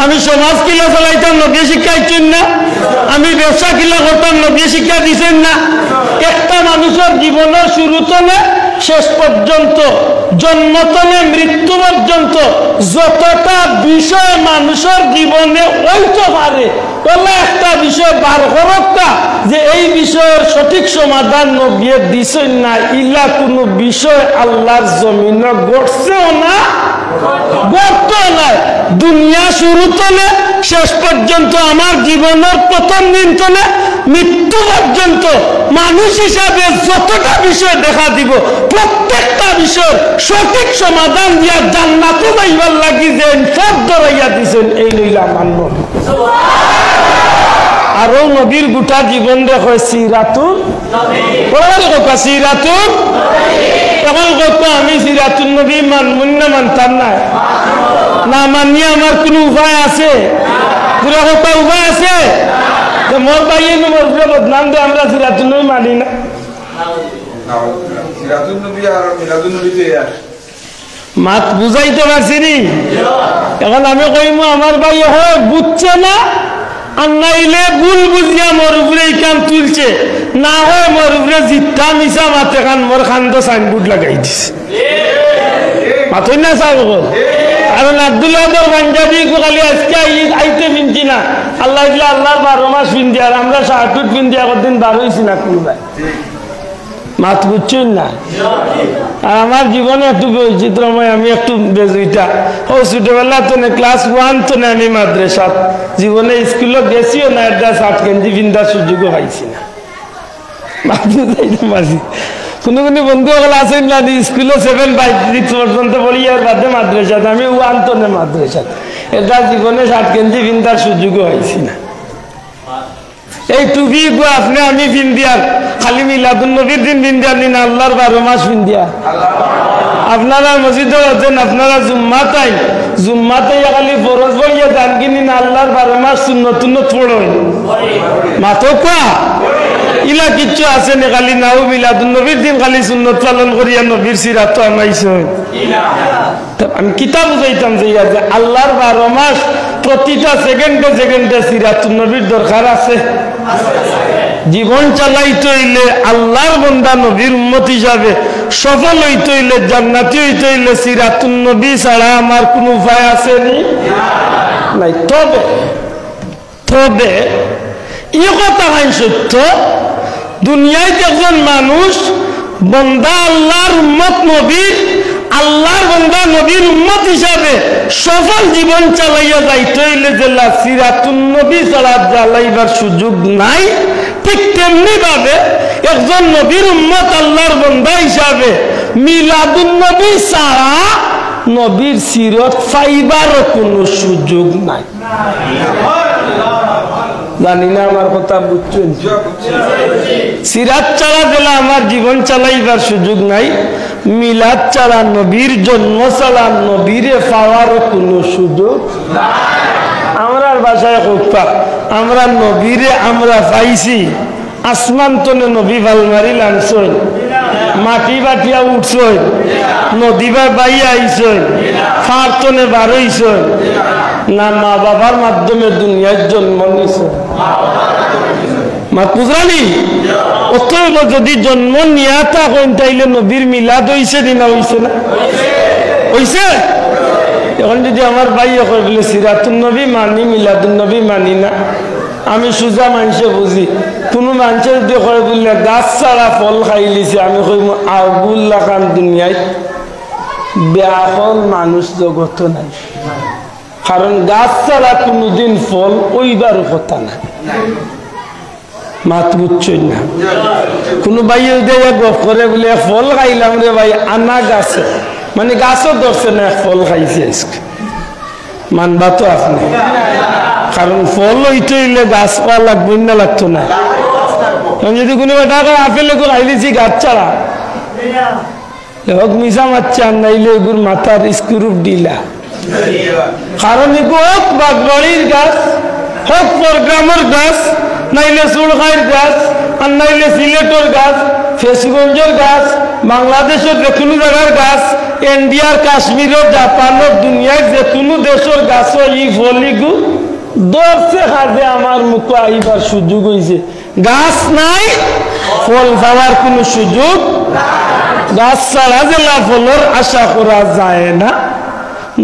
আমি সমাজ কিলা চালাইতাম নবী শিক্ষা দিছেন না আমি ব্যবসা কিলা করতাম নবী শিক্ষা দিছেন না একটা মানুষের জীবনের শুরুতনে শেষ পর্যন্ত জন্মতনে মৃত্যু পর্যন্ত যতটা বিষয় মানুষের জীবনে হইতে পারে বলে একটা বিষয় বার করতা যে এই বিষয়ের সঠিক সমাধান নবী দিছেন না ইলা কোনো বিষয় আল্লাহর জমিনে ঘটছেও না ঘটতো না দুনিয়া শুরুতনে শেষ পর্যন্ত আমার জীবনের প্রথম দিন তনে মৃত্যু পর্যন্ত মানুষ হিসাবে যতটা বিষয় দেখা দিব প্রত্যেকটা বিষয় সঠিক সমাধান দিয়া জান্নাতে যাইবার লাগি যে সব ধরাইয়া দিছেন এই লইলা মানব আর আরো নবীর গোটা জীবন দেখো সিরাতুন সিরাতুন এখন কত আমি সিরাতুন নবী মানমুন না মানতাম না না মানিয়ে আমার কোন উপায় আছে পুরো কত উপায় আছে মোর ভাইয়ের মোর বদনাম দিয়ে আমরা সিরাতুন নবী মানি না সিরাতুন নবী আর মিলাদুন নবী তো এক মাত বুঝাইতে পারছি নি এখন আমি কইম আমার ভাই হয় বুঝছে না আর নাইলে ভুল বুঝিয়া মোর উপরে এই কাম তুলছে না হয় মোর উপরে জিত্তা মিশা মাতে খান মোর খান্দ সাইনবোর্ড লাগাই দিছে মাথই না সাহেব কারণ আব্দুল্লাহ পাঞ্জাবি খালি আজকে আইতে পিনছি না আল্লাহ আল্লাহর 12 মাস পিনছি আর আমরা শাহটুট পিনছি একদিন 12 হয়েছি না কোনবাই মাত বুঝছেন না আর আমার জীবনে একটু বৈচিত্র্যময় আমি একটু বেজুইটা ও ছোটবেলা তো ক্লাস 1 তো আমি মাদ্রাসা জীবনে স্কুলে গেছিও না একটা শার্ট গেঞ্জি পিন্ধার সুযোগও পাইছি না মাত বুঝাইতে পারছি কোনো বন্ধু সকল আছেন না স্কুলে 7 by 6 পর্যন্ত পড়ি আর বাদে মাদ্রাসাতে আমি 1 তো মাদ্রাসা এটা জীবনে শার্ট গেঞ্জি পিন্ধার সুযোগও পাইছি না এই টুপি গো আপনি আমি পিন্দিয়ার খালি মিলাদুন নবীর দিন পিন্দিয়ার দিন আল্লাহর 12 মাস পিন্দিয়া আপনারা মসজিদে আছেন আপনারা জুম্মাতে খালি ফরজ পড়িয়া যান কিনি না আল্লাহর 12 মাস সুন্নত পড়েন মাতো কা ইলা কিচ্ছু আছে না খালি নাও মিলাদুন নবীর দিন খালি সুন্নত পালন করিয়া নবীর সিরাত আনাইছে আমি কিতাব বুঝাইতাম যে আল্লাহর 12 মাস প্রতিটা সেকেন্ডে সেকেন্ডে সিরাতুন নবীর দরকার আছে জীবন চালাইতে হইলে আল্লাহর বান্দা নবীর উম্মত হিসাবে সফল হইতে হইলে জান্নাতি হইতে হইলে সিরাতুন নবী ছাড়া আমার কোন উপায় আছে নাই তবে এই কথা হয় সত্য দুনিয়ায় একজন মানুষ বান্দা আল্লাহর উম্মত নবীর আল্লাহর বান্দা নবীর উম্মত হিসাবে সফল জীবন চালাইয়া যাইতে হইলে যে সিরাতুন নবী ছাড়া জ্বালাইবার সুযোগ নাই ঠিক তেমনি ভাবে একজন নবীর উম্মত আল্লাহর বান্দা হিসাবে মিলাদুন নবী ছাড়া নবীর সিরত পাইবারও কোনো সুযোগ নাই জানি না আমার কথা বুঝছেন সিরাত ছাড়া দিলে আমার জীবন চালাইবার সুযোগ নাই মিলাদ ছাড়া নবীর জন্ম ছাড়া নবীরে পাওয়ারও কোনো সুযোগ আমরার বাসায় হোকা আমরা নবীরে আমরা পাইছি আসমান তনে নবী ভালমারি লানছই মাটি বাটিয়া উঠছই নদী বা বাইয়া আইছই ফার তনে বারইছই না মা বাবার মাধ্যমে দুনিয়ার জন্ম নিছে মা পুজরানি অতএব যদি জন্ম নিয়া থাকেন তাইলে নবীর মিলাদ হইছে দিনা হইছে না হইছে এখন যদি আমার ভাই কই বলে সিরাতুন নবী মানি মিলাদুন নবী মানি না আমি সুজা মানুষে বুঝি কোনো মানুষের যদি কয় বললে গাছ ছাড়া ফল খাইলিছে আমি কই আবুল্লা খান দুনিয়ায় বেআকল মানুষ জগত নাই কারণ গাছ ছাড়া কোনোদিন ফল ওইবার কথা না মাত বুঝছই না কোনো ভাই গপ করে বলে ফল খাইলাম রে ভাই আনা গাছে মানে গাছও ধরছে না ফল খাইছে মানবা তো আপনি কারণ ফল হইতে হইলে গাছ পাওয়া লাগবে না লাগতো না যদি কোনো টাকা আপেল খাইলেছি গাছ ছাড়া হোক মিশা মারছে আর নাইলে এগুর মাথার স্ক্রুপ দিলা কারণ এগু হোক বাগবাড়ির গাছ হোক প্রোগ্রামের গাছ নাইলে সুরখাইর গাছ আর নাইলে সিলেটের গাছ ফেসগঞ্জের গাছ বাংলাদেশের যে কোনো জায়গার গাছ ইন্ডিয়ার কাশ্মীরের জাপানের দুনিয়ার যে কোনো দেশের গাছ ই ফলিগু দর্শে খাদে আমার মুখে আইবার সুযোগ হয়েছে গাছ নাই ফল পাওয়ার কোনো সুযোগ গাছ ছাড়া যে ফলের আশা করা যায় না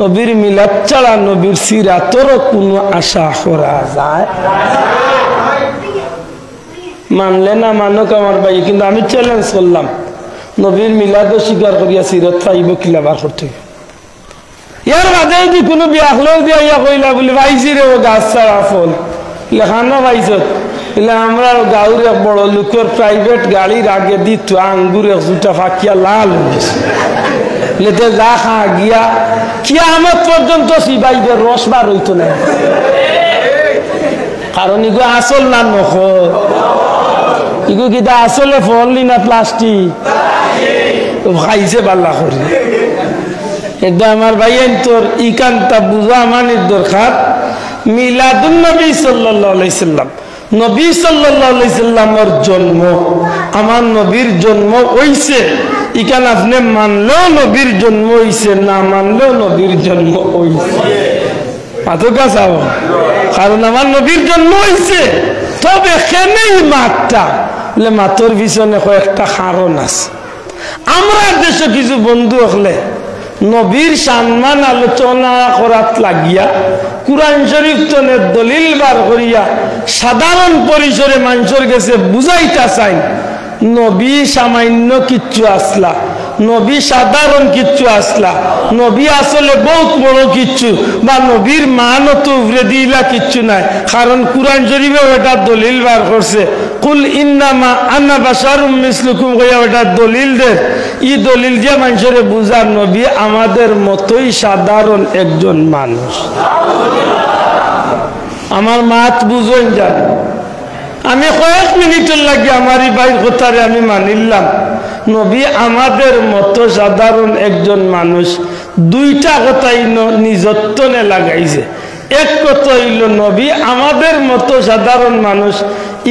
নবীর মিলাদ ছাড়া নবীর সিরাতেরও কোনো আশা করা যায় মানলে না মানুক আমার ভাই কিন্তু আমি চ্যালেঞ্জ করলাম নবীর মিলাদও স্বীকার করিয়া সিরত পাইব কিলাবার করতে ইয়ার বাদে যদি কোনো বিয়াখলেও দিয়া ইয়া কইলা বলে ভাইছি রে ও গাছ ছাড়া ফল লেখানো ভাইছত এলে আমরা গাঁর এক বড় লোকের প্রাইভেট গাড়ির আগে দিত আঙ্গুর এক দুটা ফাঁকিয়া লাল হয়েছে লেতে যা খা গিয়া কিয়ামত পর্যন্ত সিবাইদের রস বার হইতো না কারণ ইগো আসল না নখ ইগো কিতা আসলে ফললি না প্লাস্টিক খাইছে বাল্লা করে এটা আমার ভাই তোর ইকানটা বুঝা আমানের দরকার মিলাদুন নবী সাল্লাল্লাহু আলাইহি সাল্লাম নবী সাল্লাল্লাহু আলাইহি সাল্লামের জন্ম আমার নবীর জন্ম হইছে ইকান আপনি মানলেও নবীর জন্ম হইছে না মানলেও নবীর জন্ম হইছে পাতকা চাও কারণ আমার নবীর জন্ম হইছে তবে কেনেই মাঠটা বলে মাথর পিছনে কয়েকটা কারণ আছে আমরা দেশে কিছু বন্ধু হলে নবীর সম্মান আলোচনা করাত লাগিয়া কুরআন শরীফ তনের দলিল বার করিয়া সাধারণ পরিসরে মানুষের কাছে বুঝাইতা চাই নবী সামান্য কিচ্ছু আসলা নবী সাধারণ কিচ্ছু আসলা নবী আসলে বহুত বড় কিচ্ছু বা নবীর মানও তো উভরে দিলা কিচ্ছু নাই কারণ কুরআন শরীফে ওটা দলিল বার করছে কুল ইন্নামা আনা বাশারুম মিসলুকুম কইয়া ওটা দলিল দে ই দলিল দিয়ে মানুষের বুঝার নবী আমাদের মতোই সাধারণ একজন মানুষ আমার মাত বুঝেন যান আমি কয়েক মিনিটের লাগে আমার এই ভাইয়ের কথারে আমি মানিলাম নবী আমাদের মতো সাধারণ একজন মানুষ দুইটা কথাই নিজত্বনে লাগাইছে এক কথা হইল নবী আমাদের মতো সাধারণ মানুষ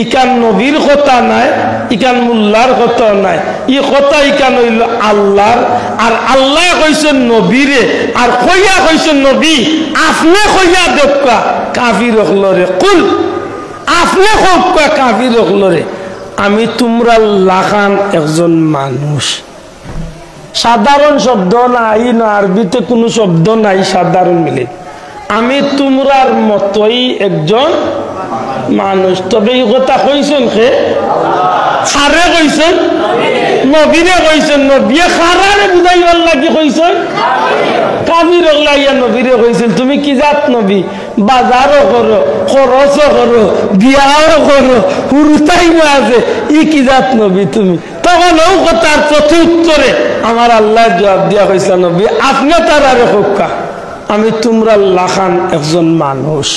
ইকান নবীর কথা নাই ইকান মুল্লার কথা নাই ই কথা ইকান হইল আল্লাহর আর আল্লাহ কইছেন নবীরে আর কইয়া কইছেন নবী আপনি কইয়া দেখা কাফির হলরে কুল আপনি হোক কাফির হলরে আমি তোমরা লাখান একজন মানুষ সাধারণ শব্দ নাই না আরবিতে কোনো শব্দ নাই সাধারণ মিলে আমি তোমরার মতোই একজন মানুষ তবে এই কথা কইছেন কে খারে কইছেন নবীরে কইছেন নবী খারারে বুঝাইবার লাগি কইছেন কাফির লাইয়া নবীরে কইছেন তুমি কি জাত নবী বাজারও করো খরচও করো বিয়াও করো হুরুতাই আছে ই কি জাত নবী তুমি তখন ও কথার প্রত্যুত্তরে আমার আল্লাহ জবাব দিয়া কইছে নবী আপনি তার আরে হোক্কা আমি তোমরা লাখান একজন মানুষ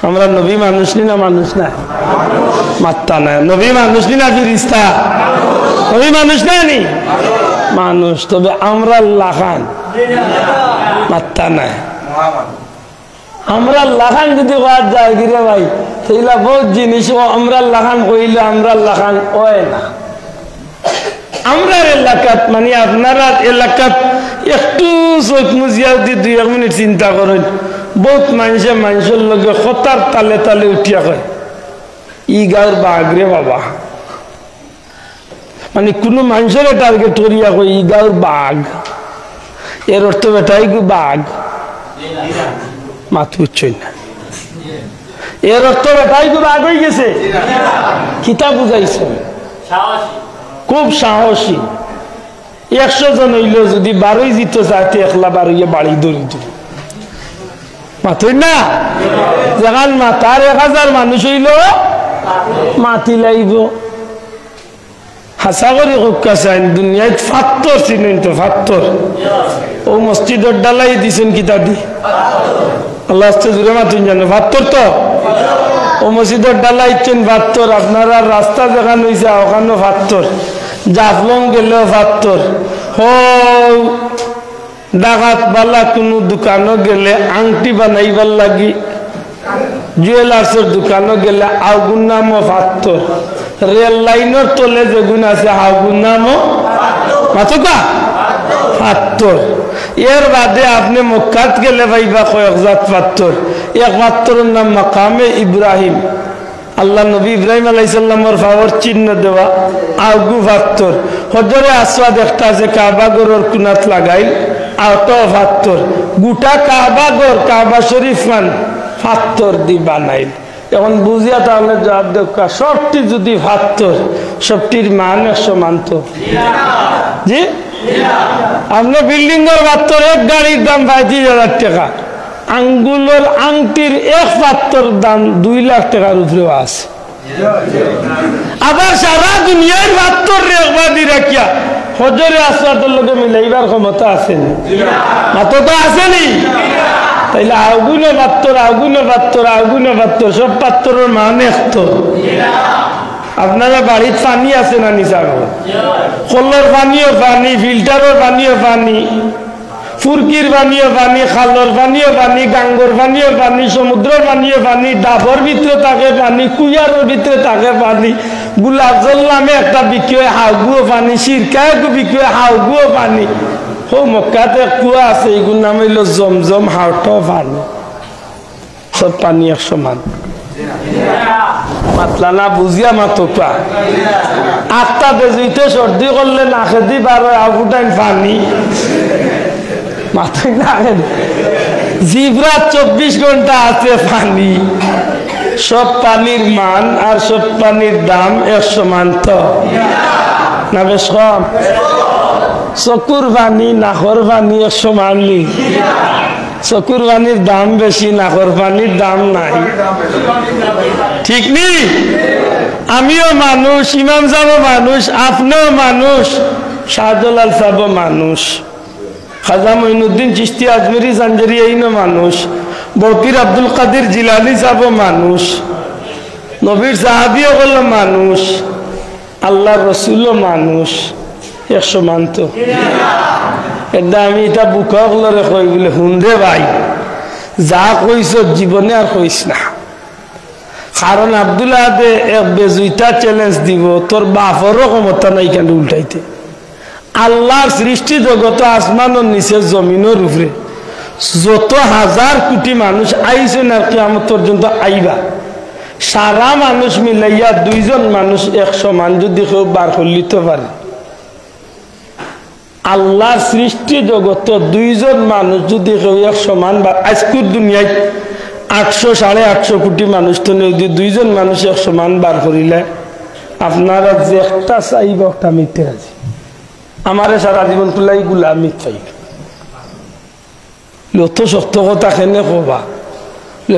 আমরা নবী মানুষ নি না মানুষ না মাত্তা না নবী মানুষ নি না ফিরিস্তা নবী মানুষ না নি মানুষ তবে আমরা লাখান মাত্তা না আমরা লাখান যদি বাদ যায় গিরে ভাই সেইলা বহুত জিনিস আমরা লাখান কইলে আমরা লাখান হয় না আমরা এলাকাত মানে আপনারা এলাকাত একটু চোখ মুজিয়া দিয়ে 2-1 মিনিট চিন্তা করেন বহুত মানুষের লগে খতার তালে তালে উঠিয়া কয় ই গাঁর বাঘ রে বাবা মানে কোনো মানুষের টার্গেট করিয়া কয় ই গাঁর বাঘ এর অর্থ বেটাই গু বাঘ মাথা উঠছই না এর অর্থ বেটাই গু বাঘ হয়ে গেছে কিতাব বুঝাইছে খুব সাহসী 100 জন হইল যদি 12ই জিত চাইতে একলা 12 বাড়ি ধরি দিল মাথই না যেখান মাতার 1000 মানুষ হইল মাতি লাইব হাসা করে হুক্কা চাইন দুনিয়ায় ফাত্তর চিনেন তো ফাত্তর ও মসজিদের ডালাই দিছেন কিতা দি আল্লাহ জুড়ে মাতুন জানো ফাত্তর তো ও মসজিদের ডালাই ইচ্ছেন ফাত্তর আপনারা রাস্তা যেখান হয়েছে ওখানে ফাত্তর জাফলং গেলেও ফাত্তর হো ডাকাত বালা কোনো দোকানও গেলে আংটি বানাইবার লাগি জুয়েলার্সের দোকানও গেলে আগুন নামও ফাত্তর রেল লাইনের তলে যেগুন আছে আগুন নামও মাথকা ফাত্তর এর বাদে আপনি মক্কাত গেলে ভাইবা কয়েক জাত ফাত্তর এক ফাত্তরের নাম মাকামে ইব্রাহিম আল্লাহ নবী ইব্রাহিম আলাইহিস সালামের ফাওয়ার চিহ্ন দেওয়া আগু ফাত্তর হজরে আসওয়াদ একটা আছে কাবা ঘরের কুনাত লাগাইল আটো ফাত্তর গোটা কাবা ঘর কাবা শরীফ মান ফাত্তর দি বানাইল এখন বুঝিয়া তাহলে জবাব দেখা সবটি যদি ফাত্তর সবটির মান 100 মানত জি আপনি বিল্ডিং এর ফাত্তর এক গাড়ির দাম 35,000 টাকা আঙ্গুলের আংটির এক পাত্তর দাম 2 লাখ টাকার উপরে আছে আবার সারা দুনিয়ার পাত্তর রেখবাদি রাখিয়া হজরে আসওয়াদের লগে মিলাইবার ক্ষমতা আছে না তো আসেনি তাইলে আগুনে পাত্তর সব পাত্তরের মান একতো। আপনারা বাড়ির পানি আছে না নিচা কলের পানিও পানি, ফিল্টারের পানিও পানি, ফুরকির পানিও পানি, খালর পানিও পানি, গাঙ্গর পানিও পানি, সমুদ্রের পানিও পানি, ডাবর ভিতরে থাকে পানি, কুয়ারের ভিতরে থাকে পানি, গোলাপ জল নামে একটা বিক্রি হাউগুও পানি, সিরকায় বিক্রি হাউগুও পানি। ও মক্কাতে কুয়া আছে, এগুলোর নাম হইল জমজম, হাওটাও পানি। সব পানি এক সমান। মাতলা না বুঝিয়া মাতোকা আটটা বেজিতে সর্দি করলে নাকে দি বারো আফুটাইন পানি মাথায় না জিভরা 24 ঘন্টা আছে পানি। সব পানির মান আর সব পানির দাম এক সমান তো না? বেশ কম। চকুর পানি নাকর পানি এক সমান নি? চকুর পানির দাম বেশি, নাকর পানির দাম নাই, ঠিক নি? আমিও মানুষ, ইমাম সাহেব মানুষ, আপনিও মানুষ, শাহজালাল সাহেব মানুষ, খাজা মঈনুদ্দিন চিশতি আজমেরি জাঞ্জারি এইনো মানুষ, বকির আব্দুল কাদের জিলানি সাহেব মানুষ, নবীর সাহাবিও হল মানুষ, আল্লাহর রসুলও মানুষ, এক সমান তো? এটা আমি এটা বুকলে কই বলে হুন্ডে ভাই, যা কইস জীবনে আর কইস না। কারণ আব্দুল্লাহ দে এক বেজুইটা চ্যালেঞ্জ দিব, তোর বাপরও ক্ষমতা নাই কেন উল্টাইতে। আল্লাহর সৃষ্টি জগত আসমানের নিচে জমিনের উপরে যত হাজার কোটি মানুষ আইছেন আর কিয়ামত পর্যন্ত আইবা, সারা মানুষ মিলাইয়া 2 জন মানুষ 100 মান যদি কেউ বার করলিতে পারে। আল্লাহর সৃষ্টি জগত 2 জন মানুষ যদি কেউ 100 মান, আজকের দুনিয়ায় 800-850 কোটি মানুষ তো যদি 2 জন মানুষ 100 মান বার করিলে, আপনারা যে একটা চাইব একটা মিথ্যে আছে। আমারে সারা জীবন তুলাই গুলামি চাই, যত শক্ত কথা কেনে কবা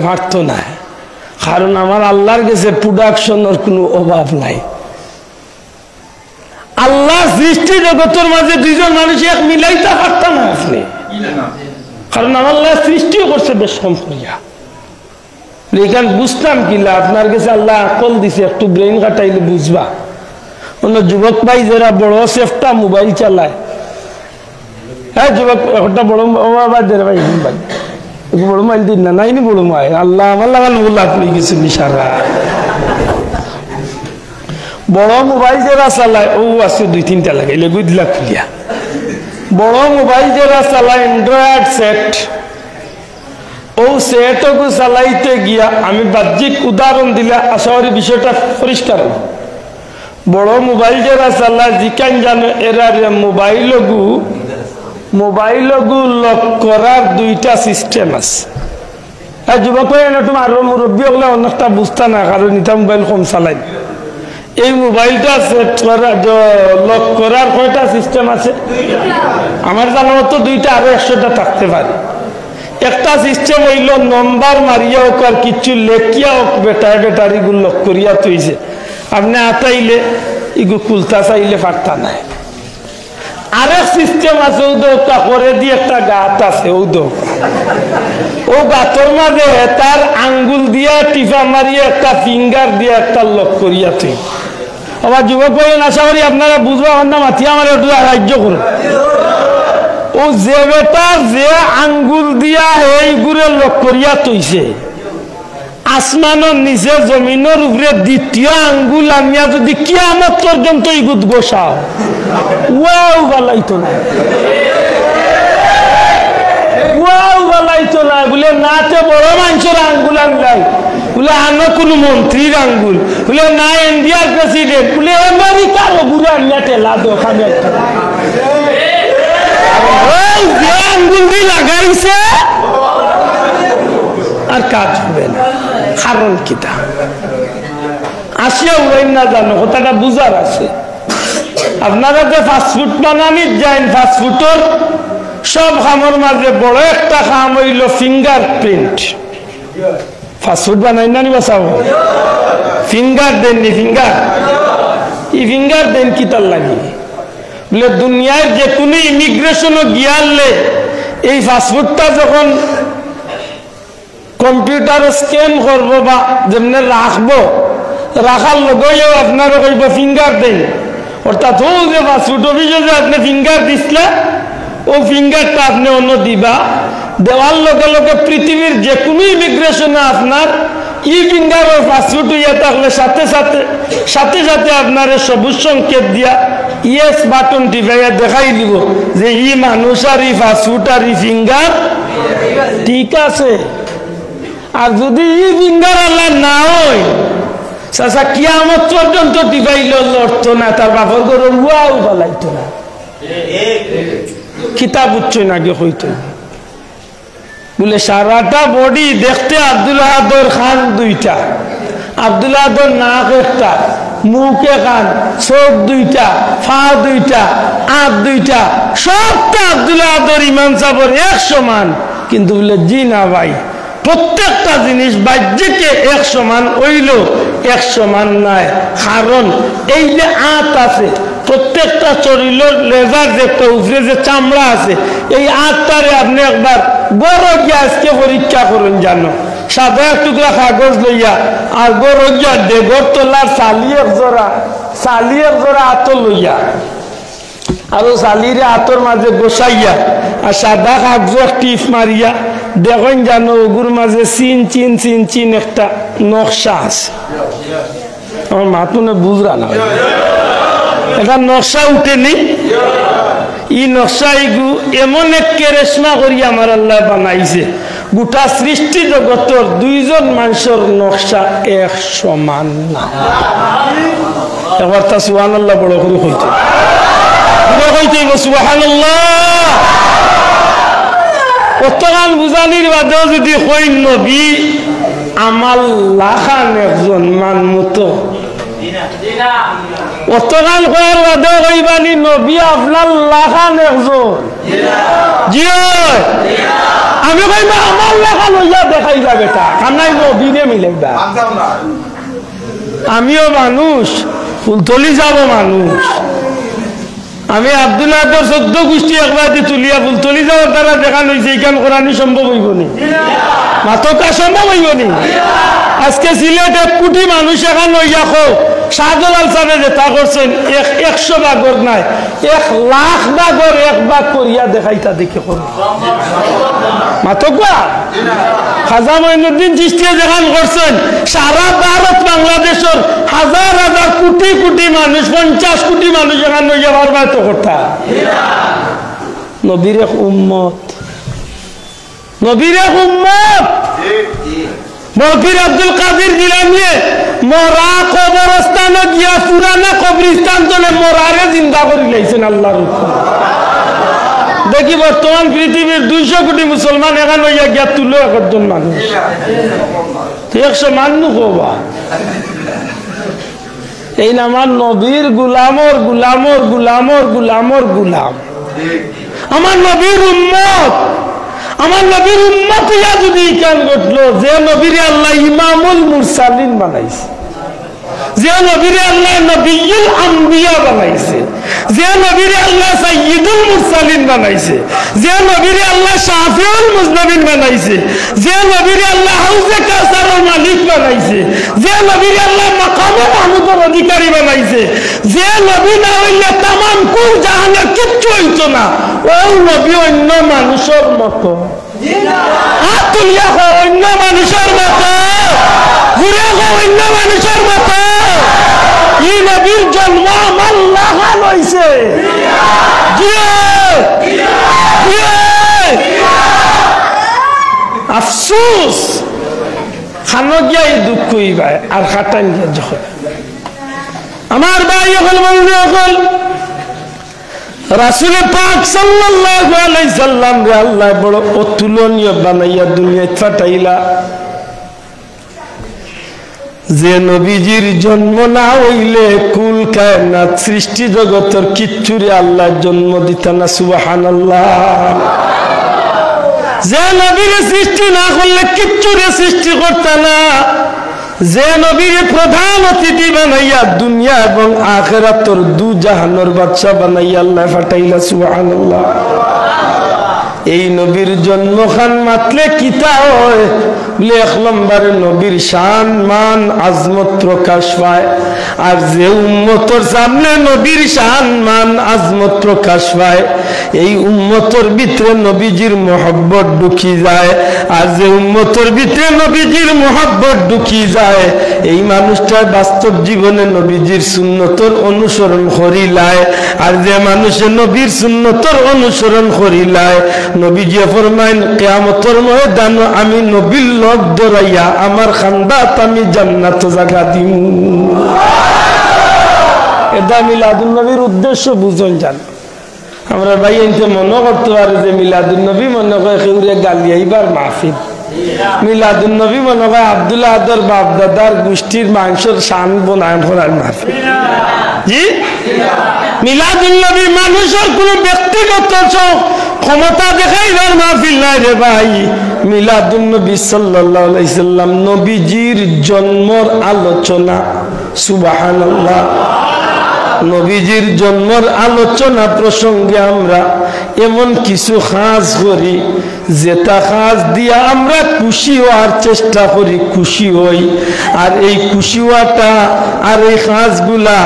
পারত না। কারণ আমার আল্লাহর কাছে প্রোডাকশনের কোনো অভাব নাই। আল্লাহ সৃষ্টি জগতের মাঝে 2 জন মানুষ এক মিলাইতে পারতাম না আপনি, কারণ আমার আল্লাহ সৃষ্টিও করছে বেশ কম করিয়া। এখানে বুঝতাম কিলা, আপনার কাছে আল্লাহ আকল দিছে, একটু ব্রেইন কাটাইলে বুঝবা। অন্য যুবক ভাই যারা বড় সেফটা মোবাইল চালায়, হ্যাঁ যুবক একটা বড় ভাই বড় মোবাইল দিন না, নাইনি বড় মাই আল্লাহ আমার লাগাল বললো আপনি কিছু নিশারা বড় মোবাইল যারা চালায় ও আছে 2-3টা লাগাইলে গুদলা খুলিয়া। বড় মোবাইল যারা চালায় অ্যান্ড্রয়েড সেট, ও সেটকে চালাইতে গিয়া আমি বাহ্যিক উদাহরণ দিলে আশা করি বিষয়টা পরিষ্কার। বড় মোবাইল যারা চালায় জিকান জানো এরা মোবাইলগু লক করার 2টা সিস্টেম আছে। হ্যাঁ যুবক তুমি আরো মুরব্বী হলে অনেকটা বুঝতা না, কারণ এটা মোবাইল কম চালাই। এই মোবাইলটা সেট করা লক করার কয়টা সিস্টেম আছে? আমার জানা মতো 2টা, আরো 100টা থাকতে পারে। একটা সিস্টেম হইল নম্বর মারিয়া হোক আর কিছু লেখিয়া হোক ব্যাটারি গুলো লক করিয়া তুইছে, আপনি আতাইলে ইগু খুলতা চাইলে পারতা নাই। আরেক সিস্টেম আছে ওটা করে দিয়ে একটা গাত আছে, ও গাতর মাঝে তার আঙ্গুল দিয়া টিপা মারিয়া একটা ফিঙ্গার দিয়ে একটা লক করিয়া তুই। আবার যুবক বলেন আশা করি আপনারা বুঝবা না, মাথিয়া আমার একটু সাহায্য করুন। ও যে বেটা যে আঙ্গুল দিয়া এই গুড়ে লক করিয়া তুইছে, আসমানের নিচে জমিনের উপরে 2য় আঙ্গুল আনিয়া যদি কিয়ামত পর্যন্ত ইগুত গোসাও, ওয়াও বালাইতো না, ওয়াও বালাইতো না। বলে নাতে বড় মানুষের আঙ্গুল আনলাই, বলে আনো কোনো মন্ত্রীর আঙ্গুল, বলে না ইন্ডিয়ার প্রেসিডেন্ট, বলে আমেরিকার বুড়ো আনিয়া টেলা দোকানে যে আঙ্গুল দিয়ে লাগাইছে আর কাজ হবে না। কারণ কিতা আসিয়া উড়াই না জানো, কথাটা বুঝার আছে। আপনারা যে ফাস্টফুড বানানির যান, ফাস্টফুডের সব খামের মাঝে বড় একটা খাম হইল ফিঙ্গার প্রিন্ট। ফাস্টফুড বানাই না নিবা চাও, ফিঙ্গার দেননি, ফিঙ্গার এই ফিঙ্গার দেন কি তার লাগে? বলে দুনিয়ার যে কোনো ইমিগ্রেশনও গিয়ালে এই ফাস্টফুডটা যখন কম্পিউটার স্ক্যান করবো বা যেমনি রাখবো, রাখার লগেও আপনার কইব ফিঙ্গার দেন, অর্থাৎ ও যে পাসপোর্ট অফিসে যে আপনি ফিঙ্গার দিছিলে ও ফিঙ্গারটা আপনি অন্য দিবা, দেওয়ার লগে লগে পৃথিবীর যে কোনো ইমিগ্রেশনে আপনার ই ফিঙ্গার ও পাসপোর্ট ইয়ে থাকলে সাথে সাথে আপনার সবুজ সংকেত দিয়া ইয়েস বাটন টিপাইয়া দেখাই দিব যে ই মানুষ আর ই পাসপোর্ট আর ই ফিঙ্গার ঠিক আছে। আর যদি ই ফিঙ্গার আল্লাহ না হয় চাচা কিয়ামত পর্যন্ত টিপাইল লড়তো না, তার বাপর গরুর উয়াও পালাইতো না, কিতাব উচ্চই নাকি হইতো বলে সারাটা বডি দেখতে আব্দুল আহাদর খান দুইটা, আব্দুল আহাদর নাক একটা, মুখে কান, চোখ দুইটা, ফা দুইটা, আঁত দুইটা, সবটা আব্দুল আহাদর ইমাম সাহেবের এক সমান, কিন্তু বলে জি না ভাই, প্রত্যেকটা জিনিস বাহ্যিকে এক সমান হইল এক সমান নাই, কারণ এই যে আঁত আছে প্রত্যেকটা শরীরের লেজার যে একটা উপরে যে চামড়া আছে এই আঁতটারে আপনি একবার বড় গিয়ে আজকে পরীক্ষা করুন, জানো সাদা এক টুকরা কাগজ লইয়া আর বড় গিয়া ডেগর তোলার চালি এক জোড়া আত লইয়া আর চালিরে আতর মাঝে বসাইয়া আর সাদা কাগজ টিপ মারিয়া দেখেন জানো ওগুর মাঝে চিন চিন চিন চিন একটা নকশা আছে, আমার মাতুনে বুঝরা না এটা নকশা উঠেনি, ই নকশা ইগু এমন এক কেরেশমা করি আমার আল্লাহ বানাইছে, গোটা সৃষ্টি জগতের দুইজন মানুষের নকশা এক সমান না। এবার তা সুবহানাল্লাহ বড় করে হইতে সুবহানাল্লাহ। কতগান বুঝানির বাদেও যদি কই নবী আমার লাখান একজন মানমতো, অতগান কয়ার বাদেও কইবানি নবী আপনার লাখান একজন, জি আমি কইবা আমার লেখা লইয়া দেখাইবা বেটা, কানাই নবীরে মিলাইবা। আমিও মানুষ, ফুলতলি যাব মানুষ, আমি আব্দুল আহাদর 14 গোষ্ঠী একবার তুলিয়া ফুলতলি যাওয়ার দ্বারা দেখানো হয়েছে, এইখান করানি সম্ভব হইব নি, মাতকা সম্ভব হইব নি। আজকে সিলেট 1 কোটি মানুষ এখান লইয়া খো শাহজালাল সাহেব যেটা করছেন 100 ভাগর নাই, 1 লাখ ভাগর 1 ভাগ করিয়া দেখাইতা দেখে করো মাতকা। খাজা মঈনুদ্দিন চিশতিয়া যেখান করছেন সারা ভারত বাংলাদেশের হাজার হাজার কোটি কোটি মানুষ 50 কোটি মানুষ এখান লইয়া বরবাদ করতা। নবীর এক উম্মত, নবীর এক উম্মত। মফির আব্দুল কাদের জিলানী মরা কবরস্থানে গিয়া পুরানা কবরস্থান চলে মরারে জিন্দা করে লাইছেন আল্লাহর হুকুম। দেখি বর্তমান পৃথিবীর 200 কোটি মুসলমান এখানে হইয়া গিয়া তুলো একজন মানুষ 100 মানুষ হবা। এই নামার নবীর গুলামর গুলামর গুলামর গুলামর গুলাম, আমার নবীর উম্মত, আমার নবীর উম্মত ইয়া যদি কান ঘটলো যে নবীরে আল্লাহ ইমামুল মুরসালিন বানাইছে, যে নবীরে আল্লাহ নবিয়ুল আম্বিয়া বানাইছে, যে নবীরে আল্লাহ সাইয়্যিদুল মুরসালিন বানাইছে, যে নবীরে আল্লাহ শাফিউল মুজনবিন বানাইছে, যে নবীরে আল্লাহ হাউজে কাউসারের মালিক বানাইছে, যে নবীরে আল্লাহ মাকামে মাহমুদের অধিকারী বানাইছে, যে নবী না হইলে তামাম কুল জাহানের কিচ্ছু হইতো না, ওই নবী অন্য মানুষের মতো হাত তুলিয়া অন্য মানুষের মতো ঘুরে অন্য মানুষের মতো। এই নবীর জন্ম আমার লাগান হইছে। আফসোস খানো গিয়া এই দুঃখ হইবা আর খাটান গিয়া যখন আমার ভাই হল বন্ধু হল রাসূল পাক সাল্লাল্লাহু আলাইহি সাল্লাম রে আল্লাহ বড় অতুলনীয় বানাইয়া দুনিয়ায় পাঠাইলা। যে নবীজির জন্ম না হইলে কুল কায়নাত সৃষ্টি জগতের কিচ্ছুরে আল্লাহ জন্ম দিতা না, সুবহানাল্লাহ। যে নবীর সৃষ্টি না করলে কিচ্ছুরে সৃষ্টি করতা না, যে নবীর প্রধান অতিথি বানাইয়া দুনিয়া এবং আখিরাতের দু জাহানের বাদশা বানাইয়া আল্লাহ পাঠাইলা, সুবহানাল্লাহ। এই নবীর জন্মখান মাতলে কিতা হয় বলে 1 নম্বরে নবীর শান মান আজমত প্রকাশ পায়। আর যে উম্মতর সামনে নবীর শান মান আজমত প্রকাশ পায় এই উম্মতর ভিতরে নবীজির মোহব্বত ঢুকি যায়। আর যে উম্মতর ভিতরে নবীজির মোহব্বত ঢুকি যায় এই মানুষটা বাস্তব জীবনে নবীজির সুন্নতর অনুসরণ করিলায়। আর যে মানুষে নবীর সুন্নতর অনুসরণ করিলায় নবীজি ফরমাইন কিয়ামতের ময়দান আমি নবীর লোক দরাইয়া আমার খান্দাত আমি জান্নাত জায়গা দিম। এটা মিলাদুন নবীর উদ্দেশ্য বুঝন জান। আমরা ভাই এনতে মনে করতে পারে যে মিলাদুন নবী মনে করে কেউরে গালি আইবার মাহফিল, মিলাদুন নবী মনে করে আব্দুল্লাহ আদর বাপ দাদার গোষ্ঠীর মাংসের শান বনায়ন করার মাহফিল। জি মিলাদুন নবী মানুষের কোন ব্যক্তিগত ক্ষমতা দেখাইবার মাহফিল নাই রে ভাই। মিলাদুন নবী সাল্লাল্লাহু আলাইহি সাল্লাম নবীজির জন্মর আলোচনা। সুবহানাল্লাহ। নবীজির জন্মর আলোচনা প্রসঙ্গে আমরা এমন কিছু কাজ করি যেটা কাজ দিয়া আমরা খুশি হওয়ার চেষ্টা করি, খুশি হই। আর এই খুশি হওয়াটা আর এই কাজগুলা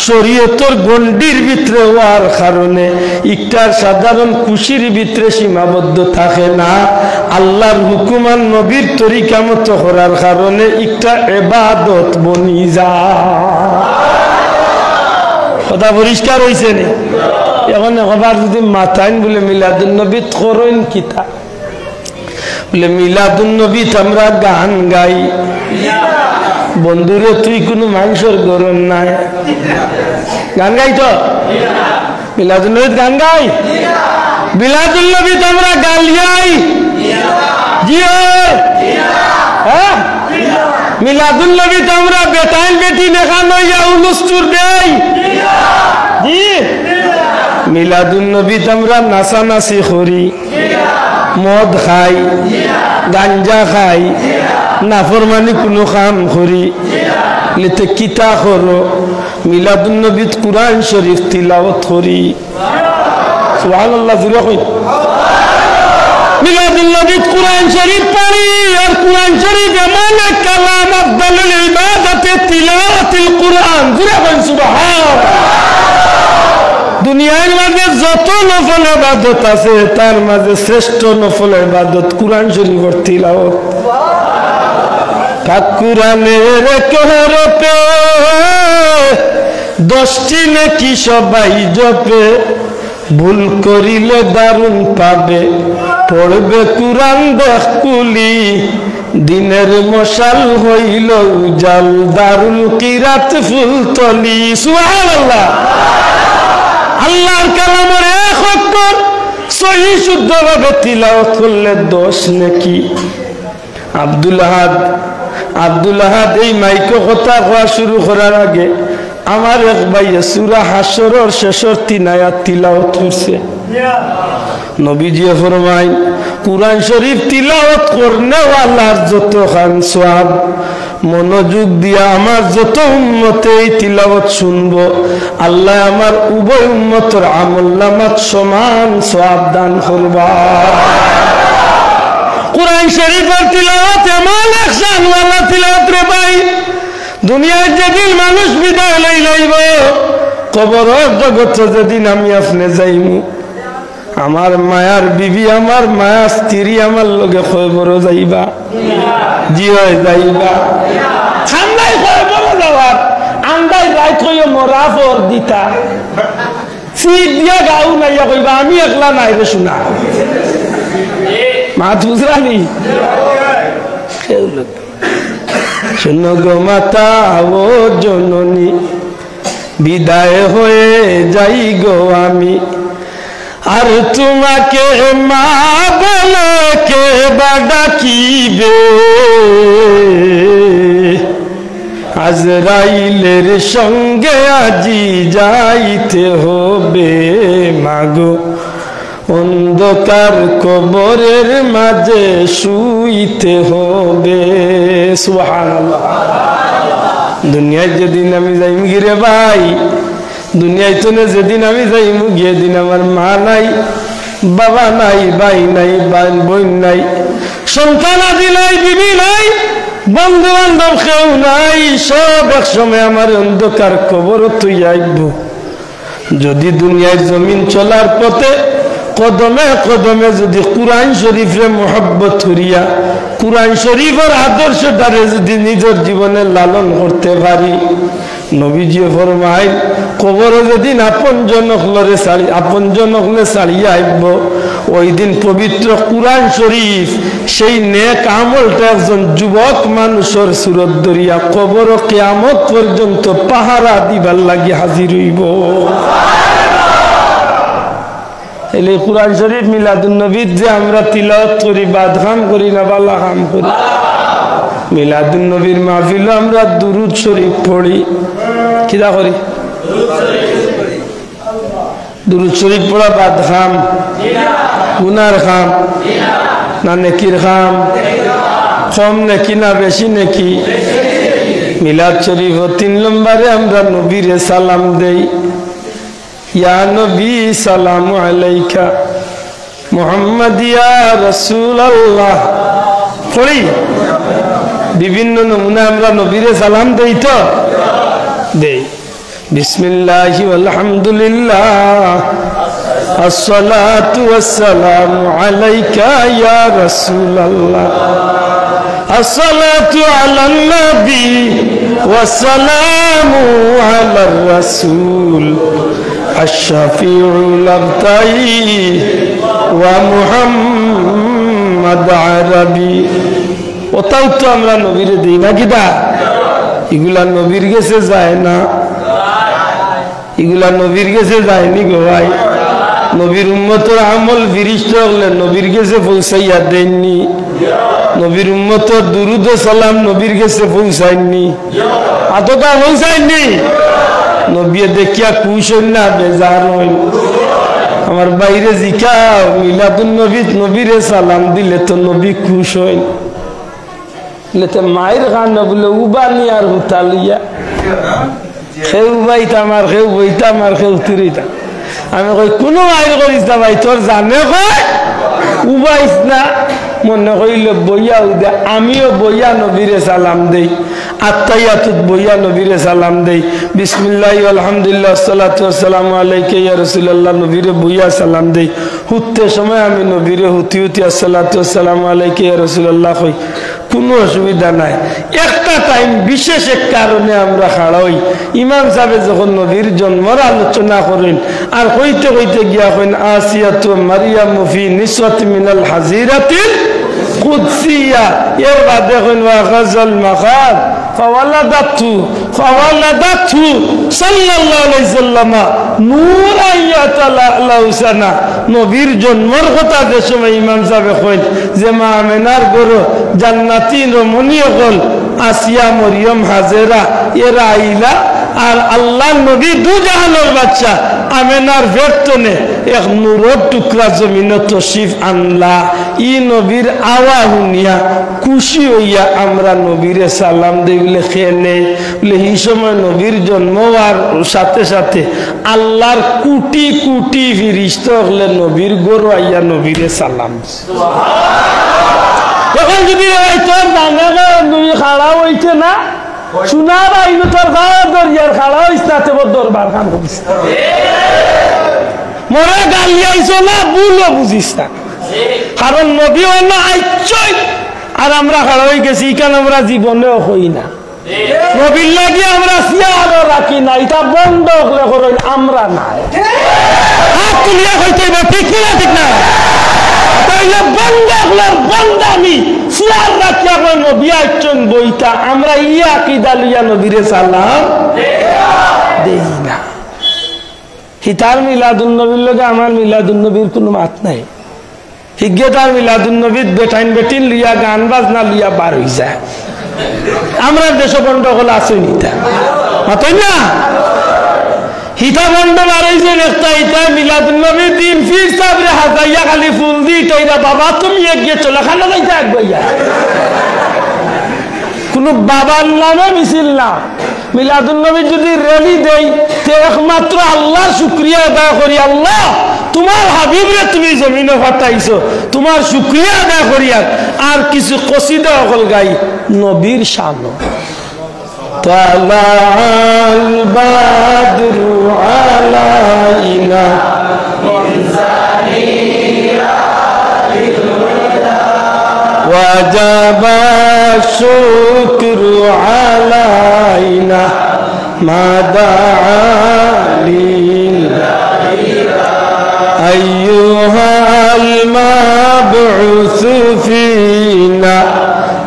শরীয়তের গণ্ডির ভিতরে হওয়ার কারণে একটা সাধারণ খুশির ভিতরে সীমাবদ্ধ থাকে না, আল্লাহর হুকুম আর নবীর তরিকা মতো করার কারণে একটা ইবাদত বনি যায়। কথা পরিষ্কার হয়েছে নি? এখন একবার যদি মাথাইন বলে মিলাদুন নবী করেন কিতা বলে মিলাদুন নবী আমরা গান গাই। বন্ধুরে তুই কোনো মানুষের গরম নাই গান গাই তো মিলাদুন নবী গান গাই। মিলাদুন নবী আমরা গালিয়াই। জি হ্যাঁ মিলাদুন নবী আমরা বেটাইন বেটি দেখানো উলুস্তুর দেই। জি মিলাদুন নবী আমরা নাচানাচি করি, মদ খাই, গাঞ্জা খাই, নাফরমানি কোনো কাম করি। লিতে কিতা করো মিলাদুন নবী কুরআন শরীফ তিলাওয়াত করি। সুবহানাল্লাহ। জুড়ে কই মিলাদুন নবী কুরআন শরীফ পড়ি। আর কুরআন শরীফ এমন এক কালাম আফদালুল ইবাদাতে তিলাওয়াতুল কুরআন। জুড়ে কই সুবহানাল্লাহ। দুনিয়ার মাঝে যত নফল ইবাদত আছে তার মাঝে শ্রেষ্ঠ নফল ইবাদত কুরআন শরীফের তিলাওয়াত। কুরআনের হরফে 10টি নেকি সবাই জপে, ভুল করিলে দারুণ পাবে, পড়বে কুরআন দেখ কুলি, দিনের মশাল হইল উজাল, দারুল কিরাত ফুলতলি। সুবহানাল্লাহ। আল্লাহর কালামের এক অক্ষর সহি শুদ্ধভাবে তিলাওয়াত করলে 10 নেকি। আব্দুল আহাদ এই মাইকে কথা কোয়া শুরু করার আগে আমার এক ভাইয়ে সূরা হাশরের শেষের 3 আয়াত তিলাওয়াত করছে। নবীজি ফরমায় কুরআন শরীফ তিলাওয়াত করনে ওয়ালার যত খান সওয়াব মনোযোগ দিয়া আমার যত উম্মতে এই তিলাওয়াত শুনবো আল্লাহ আমার উভয় উম্মতের আমলনামাত সমান সওয়াব দান করবা। কুরআন শরীফের তিলাওয়াত এমন এক শানওয়ালা তিলাওয়াত রে ভাই, দুনিয়ার যেদিন মানুষ বিদায় লইব কবরের জগতে যেদিন আমি আপনি যাইমু, আমার মায়ার বিবি আমার মায়া স্ত্রী আমার লগে খবর যাইবা। জি হয় যাইবা। ঠান্ডায় খবর যাওয়ার আন্দাই রাইত হইয়া মরা ফর দিতা সিট দিয়া গাও নাইয়া কইবা আমি একলা নাই রে শোনা মাত বুঝরানি। শোনো গো মাতা ও জননী বিদায় হয়ে যাই গো আমি, আর তোমাকে মা বলে কে বা ডাকিবে, আজরাইলের সঙ্গে আজি যাইতে হবে মাগো, অন্ধকার কবরের মাঝে শুইতে হবে। সুবহানাল্লাহ। দুনিয়ায় যেদিন আমি যাইম গিরে ভাই, দুনিয়ায় তো যেদিন আমি যাইম গিয়ে দিন আমার মা নাই, বাবা নাই, ভাই নাই, বোন নাই, সন্তান আদি নাই, বিবি নাই, বন্ধু বান্ধব কেউ নাই, সব এক সময় আমার অন্ধকার কবর তুই আইব। যদি দুনিয়ার জমিন চলার পথে কদমে কদমে যদি কুরআন শরীফে মোহব্বত করিয়া কুরআন শরীফের আদর্শটারে যদি নিজের জীবনে লালন করতে পারি, নবীজি ফরমাই কবর যেদিন আপনজন হলে ছাড়িয়া আইব, ওই দিন পবিত্র কুরআন শরীফ সেই নেক আমলটা একজন যুবক মানুষের সুরত ধরিয়া কবর কিয়ামত পর্যন্ত পাহারা দিবার লাগি হাজির হইব। এলে কুরআন শরীফ মিলাদুন নবীর যে আমরা তিলাওয়াত করি, বাদ কাম করি না বালা কাম করি। মিলাদুন নবীর মাহফিল আমরা দুরুদ শরীফ পড়ি, কিরা করি? দুরুদ শরীফ পড়া বাদ খাম, গুনার খাম না নেকির খাম? কম নেকি না বেশি নেকি? মিলাদ শরীফ 3 নম্বরে আমরা নবীরে সালাম দেই, ইয়া নবী সালামু আলাইকা মুহাম্মদ ইয়া রাসূলুল্লাহ পড়ি। বিভিন্ন নমুনা আমরা নবীরে সালাম দেই, তো দেই বিসমিল্লাহি আলহামদুলিল্লাহ আসসালাতু ওয়াসসালামু আলাইকা ইয়া রাসূলুল্লাহ আসসালাতু আলান নবী ওয়াসসালামু আলার রাসূল আশ-শাফিউল আবতাই ওয়া মুহাম্মদ আরবি। ওটাও তো আমরা নবীরে দিই না, কিটা এগুলা নবীর কাছে যায় না, এগুলা নবীর কাছে যায়নি গো ভাই। নবীর উম্মতের আমল ফিরিস্তা হলে নবীর কাছে পৌঁছাইয়া দেননি, নবীর উম্মতের দুরুদ ও সালাম নবীর কাছে পৌঁছায়নি, আতটা পৌঁছায়নি। নবী দেখিয়া খুশ হইন না বেজার হইন? আমার বাইরে জিকাও মিলাদুন নবী নবীরে সালাম দিলে তো নবী খুশ হইন। মায়ের গান বলে উবানি আর হুতালিয়া খেউ বাইতাম আর খেউ বইতাম আর খেউ তিরিতাম। আমি কই কোনো মায়ের করিস না ভাই, তোর জানে কয় উবাইস না, মনে করিলে বইয়া উদে। আমিও বইয়া নবীরে সালাম দেই, আত্তাহিয়াতুত বইয়া নবীরে সালাম দেই, বিসমিল্লাহি আলহামদুলিল্লাহ আসসালাতু ওয়াসসালামু আলাইকা ইয়া রাসূলুল্লাহ নবীরে বইয়া সালাম দেই। হুতে সময় আমি নবীরে হুতি হুতি আসসালাতু ওয়াসসালামু আলাইকা ইয়া রাসূলুল্লাহ কই, কোনো অসুবিধা নাই। একটা টাইম বিশেষ এক কারণে আমরা খাড়া হই, ইমাম সাহেব যখন নবীর জন্মর আলোচনা করেন আর কইতে কইতে গিয়া কইন আসিয়াতু মারিয়াম ফি নিসওয়াত মিনাল হাজিরাতিল কুদসিয়া, এর বাদে কইন ওয়া গাজাল মাকাদ ফাওয়ালাদাতু সাল্লাল্লাহু আলাইহি সাল্লাম নূরান ইয়াতালাউ সানা। নবীর জন্মের কথা যে সময় ইমাম সাহেব কইন যে মা আমেনার গরু জান্নাতি রমণী হল আসিয়া মরিয়ম হাজেরা এরা আইলা, আর আল্লাহ নবী দু জাহানের বাচ্চা আমেনার ভেতনে এক নূরের টুকরা জমিনে তশরিফ আনলা। ই নবীর আওয়া শুনিয়া খুশি হইয়া আমরা নবীরে সালাম দেই বলে খেয়ে নেই বলে। এই সময় নবীর জন্ম হওয়ার সাথে সাথে আল্লাহর কোটি কোটি ফিরিস্তা হলে নবীর গরু আইয়া নবীরে সালাম। এখন যদি তোর দাঙ্গা তুমি খাড়া হইছে না শোনার আইলো তোর গায়ে দরিয়ার খাড়া হইস না, তোর দরবার খান করিস মরে গালি আইছো না ভুলও বুঝিস না, কারণ নবী হয় না আইচই আর আমরা খাড়া হয়ে গেছি কেন আমরা জীবনেও হই না। নবীর লাগি আমরা সিয়ারও রাখি না, এটা বন্ধ হলে করই আমরা নাই। হাত তুলিয়া হইতে ঠিক না, ঠিক না তাইলে বন্ধ হলে বন্দামি সিয়ার রাখিয়া কই নবী আইচন বইতা আমরা ইয়া আকিদা লইয়া নবীরে সালাম দেই না। হিতার মিলাদুন নবীর লগে আমার মিলাদুন নবীর কোনো মাত নাই। হিজ্ঞতার মিলাদুন নবীর বেটাইন বেটিন লিয়া গান বাজনা লিয়া বার হয়ে যায়। আমরা দেশ বন্ধ হলে আসে নিতা মাতই না হিতা বন্ধ বার হয়েছে একটা হিতা মিলাদুন নবীর দিন ফির সাবরে হাজাইয়া খালি ফুল দি তৈরা বাবা তুমি এগিয়ে চলে খানা যাইতে একবাইয়া কোনো বাবার নামে মিছিল না, মিলাদুন নবী যদি রেলি দেই তে একমাত্র আল্লাহর শুকরিয়া আদায় করি আল্লাহ তোমার হাবিবরে তুমি জমিনে পাঠাইছো তোমার শুকরিয়া আদায় করি আর কিছু কসিদা হল গাই নবীর শান তালাল বাদরু আলাইনা وجب الشكر علينا ما دعا أيها المبعوث فينا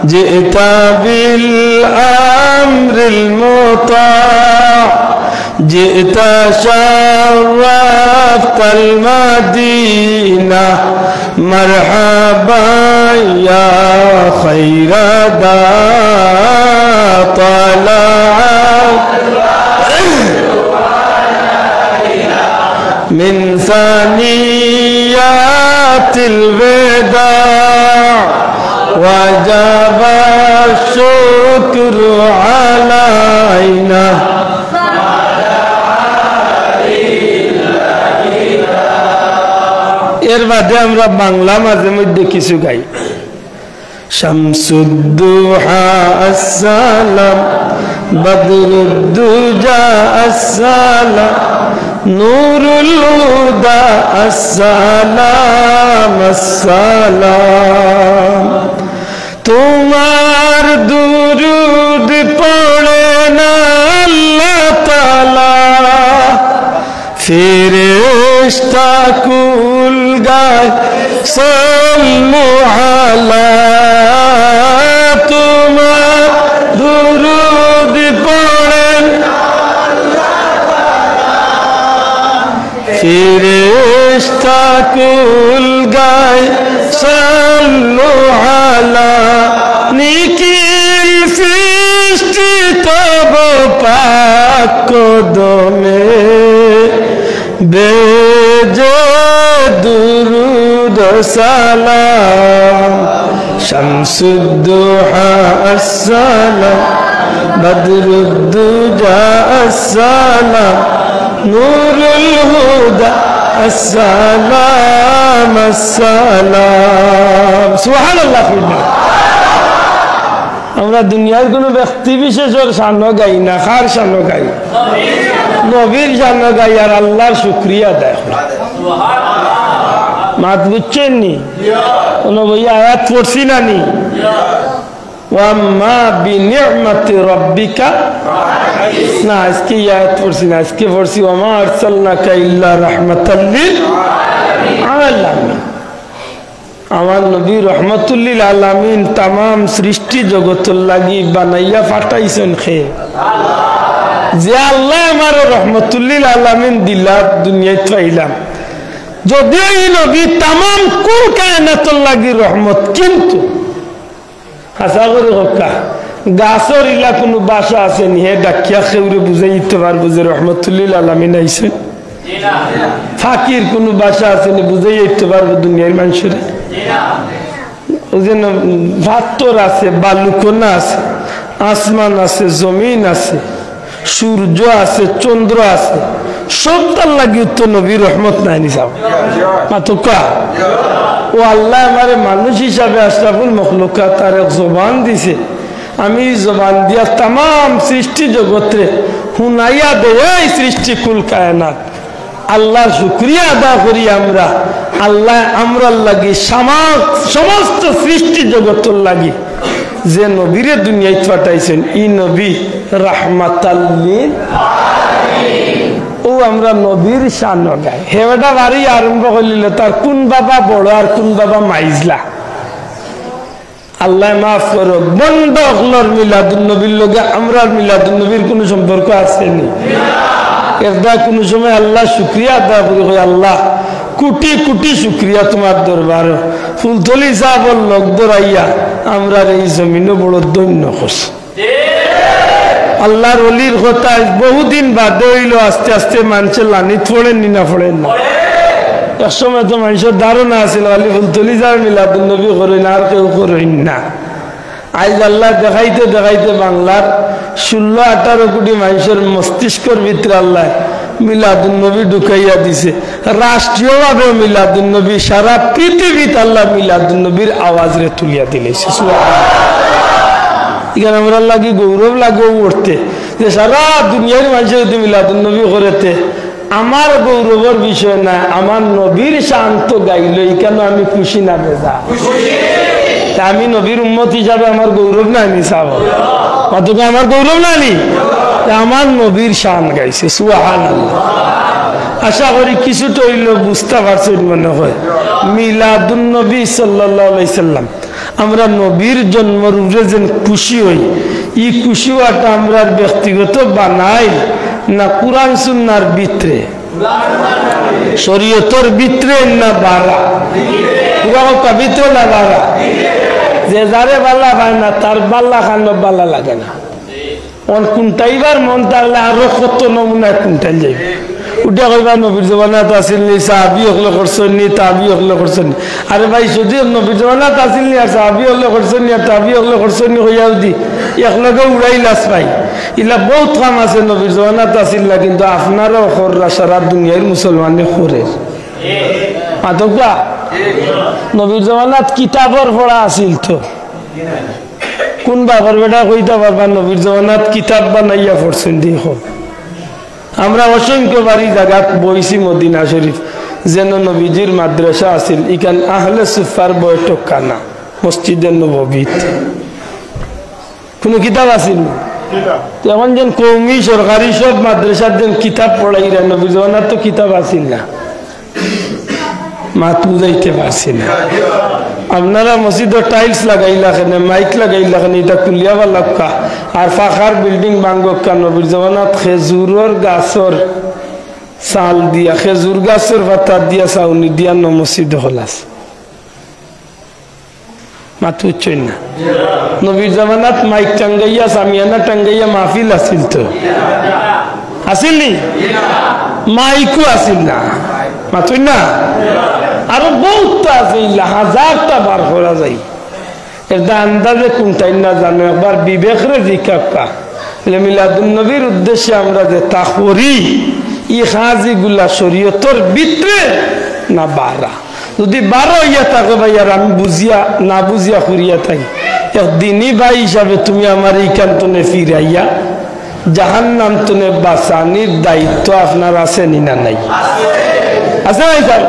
جئت بالأمر المطاع جئت شرفت المدينة مرحبا يا خير داع طلع من ثنيات الوداع وجب الشكر علينا এর বাদে আমরা বাংলা মাঝে মধ্যে কিছু গাই শামসুদ্দুহা আসসালাম বদরুদ্দুজা আসসালাম নূরুল হুদা আসসালাম আসসালাম তোমার দুরুদ পড়ে না আল্লাহ তাআলা ফেরেশতা কুল গায় সাল্লু আলা তোমার দুরুদ পড়েন ফেরেশতা কুল গায় সাল্লু আলা নিখিল সৃষ্টি তব পাক কদমে বেজে দুরুদ সালাম শামসুদ্দুহা আসসালাম বদরুদ্দুজা আসসালাম নূরুল হুদা আসসালাম আসসালাম সুবহানাল্লাহ। আমরা দুনিয়ার কোনো ব্যক্তি বিশেষের শান গাই না কার শান গাই নবীর শান গাই আর আল্লাহর শুকরিয়া আদায় করি মাত বুঝছেন নি কোন বইয়া আয়াত পড়ছি না নি ওয়াম্মা বিনি'মাতি রাব্বিকা না আজকে আয়াত পড়ছি না আজকে পড়ছি ওয়ামা আরসালনাকা ইল্লা রাহমাতাল লিল আলামিন আমার নবী রহমাতুল লিল আলামিন तमाम সৃষ্টি জগতের লাগি বানাইয়া পাঠাইছেন খে যে আল্লাহ আমার রহমাতুল লিল আলামিন দিলা দুনিয়ায় পাইলাম যদিও এই নবী तमाम কুল কায়নাতের লাগি রহমত কিন্তু আশা করি হকা গাছর ইলা কোনো বাসা আছে নি হে ডাকিয়া খেউরে বুঝাইতে পারবো যে রহমাতুল লিল আলামিন আইছেন ফাকির কোনো বাসা আছে নি বুঝাইতে পারবো দুনিয়ার মানুষের ভাত্তর আছে বালুকোনা আছে আসমান আছে জমিন আছে সূর্য আছে চন্দ্র আছে সব তার লাগি তো নবী রহমত নাই নিসাব মাতুকা ও আল্লাহ আমারে মানুষ হিসাবে আশরাফুল মখলুকাত তার এক জবান দিছে আমি জবান দিয়া तमाम সৃষ্টি জগতে হুনাইয়া দেয় সৃষ্টি কুল কায়নাত আল্লাহর শুকরিয়া আদায় করি আমরা আল্লাহ আমরার লাগি সমস্ত সৃষ্টি জগতের লাগি যে নবীরে দুনিয়ায় পাঠাইছেন ই নবী রাহমাতাল লিল আলামিন ও আমরা নবীর শান গাই হেটা বাড়ি আরম্ভ করলে তার কোন বাবা বড় আর কোন বাবা মাইজলা আল্লাহ মাফ করো বন্ধ হলর মিলাদুন নবীর লগে আমরা মিলাদুন নবীর কোনো সম্পর্ক আছে নি এরদা কোন সময় আল্লাহ শুকরিয়া আদায় করি আল্লাহ কোটি কোটি শুকরিয়া তোমার দরবার ফুলতলি সাহেবর লোক দরাইয়া আমরা এই জমিনে বড় ধন্য করছি আল্লাহর ওলির কথা বহুদিন বাদে হইল আস্তে আস্তে মানুষের লানি ফোড়েন নি না ফোড়েন না এক সময় তো মানুষের ধারণা আছিল আলী ফুলতলি সাহেব মিলাদুন নবী করেন আর কেউ করেন না আজ আল্লাহ দেখাইতে দেখাইতে বাংলার 16-18 কোটি মানুষের মস্তিষ্কের ভিতরে আল্লাহ মিলাদুন নবী ঢুকাইয়া দিছে। রাষ্ট্রীয়ভাবে মিলাদুন নবী, সারা পৃথিবীতে আল্লাহ মিলাদুন নবীর আওয়াজরে তুলিয়া দিলেছে। এখানে আমরা লাগি গৌরব লাগেও উঠতে যে সারা দুনিয়ার মানুষের যদি মিলাদুন নবী করেতে আমার গৌরবের বিষয় না, আমার নবীর শান্ত গাইল এখানে আমি খুশি না বেজা। আমি নবীর উম্মত হিসাবে আমার গৌরব না নি সাব কতকে আমার গৌরব না নি, আমার নবীর শান গাইছে সুবহানাল্লাহ। আশা করি কিছুটা হইল বুঝতে পারছেন মনে হয়। মিলাদুন নবী সাল্লাল্লাহু আলাইহি সাল্লাম আমরা নবীর জন্মের উপরে যেন খুশি হই, এই খুশি হওয়াটা আমরা ব্যক্তিগত বানাই না কুরআন সুন্নাহর ভিতরে, শরীয়তের ভিতরে না বাড়া, পুরা ভিতরে না বাড়া। যে যারে বাল্লা খায় না তার বাল্লা খানো বাল্লা লাগে না। কোনটাইবার মন তাহলে আরো কত নমুনা কোনটাই যাইবে। উঠে কইবা নবীর জমানাত আসিল নি, সাহাবি হকলে করছেন নি, তাবি হকলে করছেন। আরে ভাই যদি নবীর জমানাত আসিল নি আর সাহাবি হকলে করছেন নি আর তাবি হকলে করছেন নি হইয়াও দি একলগে উড়াই লাস পাই। ইলা বহুত কাম আছে নবীর জমানাত আসিল না, কিন্তু আপনারও খররা সারা দুনিয়ার মুসলমানে খরে মাতকা। নবীর জমানাত কিতাবর পড়া আসিল তো কোন বাবার বেটা কইতা পারবা নবীর জমানাত কিতাব বানাইয়া পড়ছেন দেখো। আমরা অসংখ্য বাড়ি জায়গাত বইছি মদিনা শরীফ যেন নবীজির মাদ্রাসা আছিল, ইখান আহলে সুফার বৈঠক খানা মসজিদের নববীত কোনো কিতাব আছিল না। এখন যেন কৌমি সরকারি সব মাদ্রাসার যেন কিতাব পড়াই রা, নবীর জমানাত তো কিতাব আছিল না। মাত বুঝাইতে পারছি না। আপনারা মসজিদের টাইলস লাগাইলা কেনে, মাইক লাগাইলা কেনে, এটা কুলিয়াবার লাগা আর ফাঁকার বিল্ডিং বাঙ্গকা। নবীর জমানাত খেজুরের গাছর চাল দিয়া, খেজুর গাছের পাতা দিয়া চাউনি দিয়া মসজিদ হলাস মাত বুঝছই না। নবীর জমানাত মাইক টাঙ্গাইয়া সামিয়ানা টাঙ্গাইয়া মাহফিল আসিল তো আসিল নি, মাইকও আসিল না মাতুই না। আরো বহুত আছে, হাজারটা বার করা যায়। এটা আন্দাজে কোনটাই না জানো, একবার বিবেকরে জিজ্ঞাসা মিলাদুন নবীর উদ্দেশ্যে আমরা যে তা করি ই হাজিগুলা শরীয়তের ভিতরে না বাড়া। যদি বারো ইয়া থাকে ভাই আর আমি বুঝিয়া না বুঝিয়া করিয়া থাকি, একদিনই ভাই হিসাবে তুমি আমার এইখান তনে ফিরাইয়া জাহান্নাম তনে বাঁচানির দায়িত্ব আপনার আছে নি না নাই? আছে ভাই স্যার?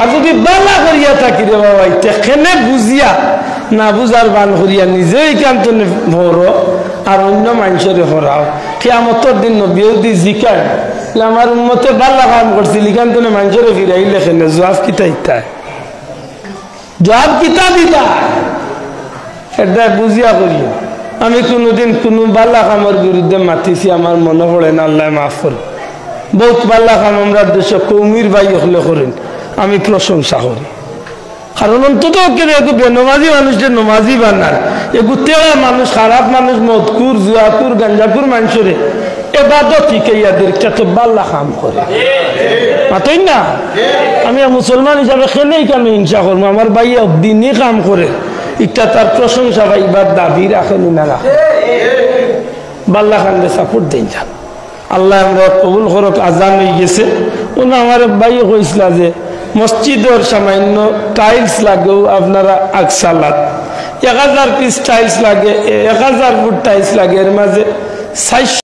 আর যদি বালা করিয়া থাকি রে বাবা তেখানে বুঝিয়া না বুঝার বান করিয়া নিজে এইখান তনে ভরো আর অন্য মানুষের হরাও, কিয়ামতের দিন নবীও দি জিকার আমার উম্মতে বালা কাম করছিল এখান তনে মানুষের ফিরাই লেখেনে জবাব কিতা ইতা, জবাব কিতা দিতা এটা বুঝিয়া করিয়া। আমি কোনোদিন কোনো বালা কামের বিরুদ্ধে মাতিছি আমার মনে পড়ে না, আল্লাহ মাফ করে। বহুত বালা কাম আমরা দেশে কৌমির ভাই হলে করেন, আমি প্রশংসা করি। কারণ অন্তত বেনমাজি মানুষদের নমাজি বানার এগুতেরা মানুষ, খারাপ মানুষ, মদকুর জুয়াকুর গাঞ্জাকুর মানুষের এবাদত শিখাইয়াদের তো বাল্লা কাম করে মাতই না। আমি মুসলমান হিসাবে খেলেই কেন হিংসা করবো? আমার ভাই দিনই কাম করে, এটা তার প্রশংসা পাইবার দাবি রাখেনি না রাখে, বাল্লা খানকে সাপোর্ট দেন যান। আল্লাহ আমরা কবুল করক। আজান হয়ে গেছে। ওনা আমার ভাই কইছিল যে মসজিদের সামান্য টাইলস লাগেও আপনারা আকসালাত 1000 পিস টাইলস লাগে, 1000 ফুট টাইলস লাগে, এর মাঝে 400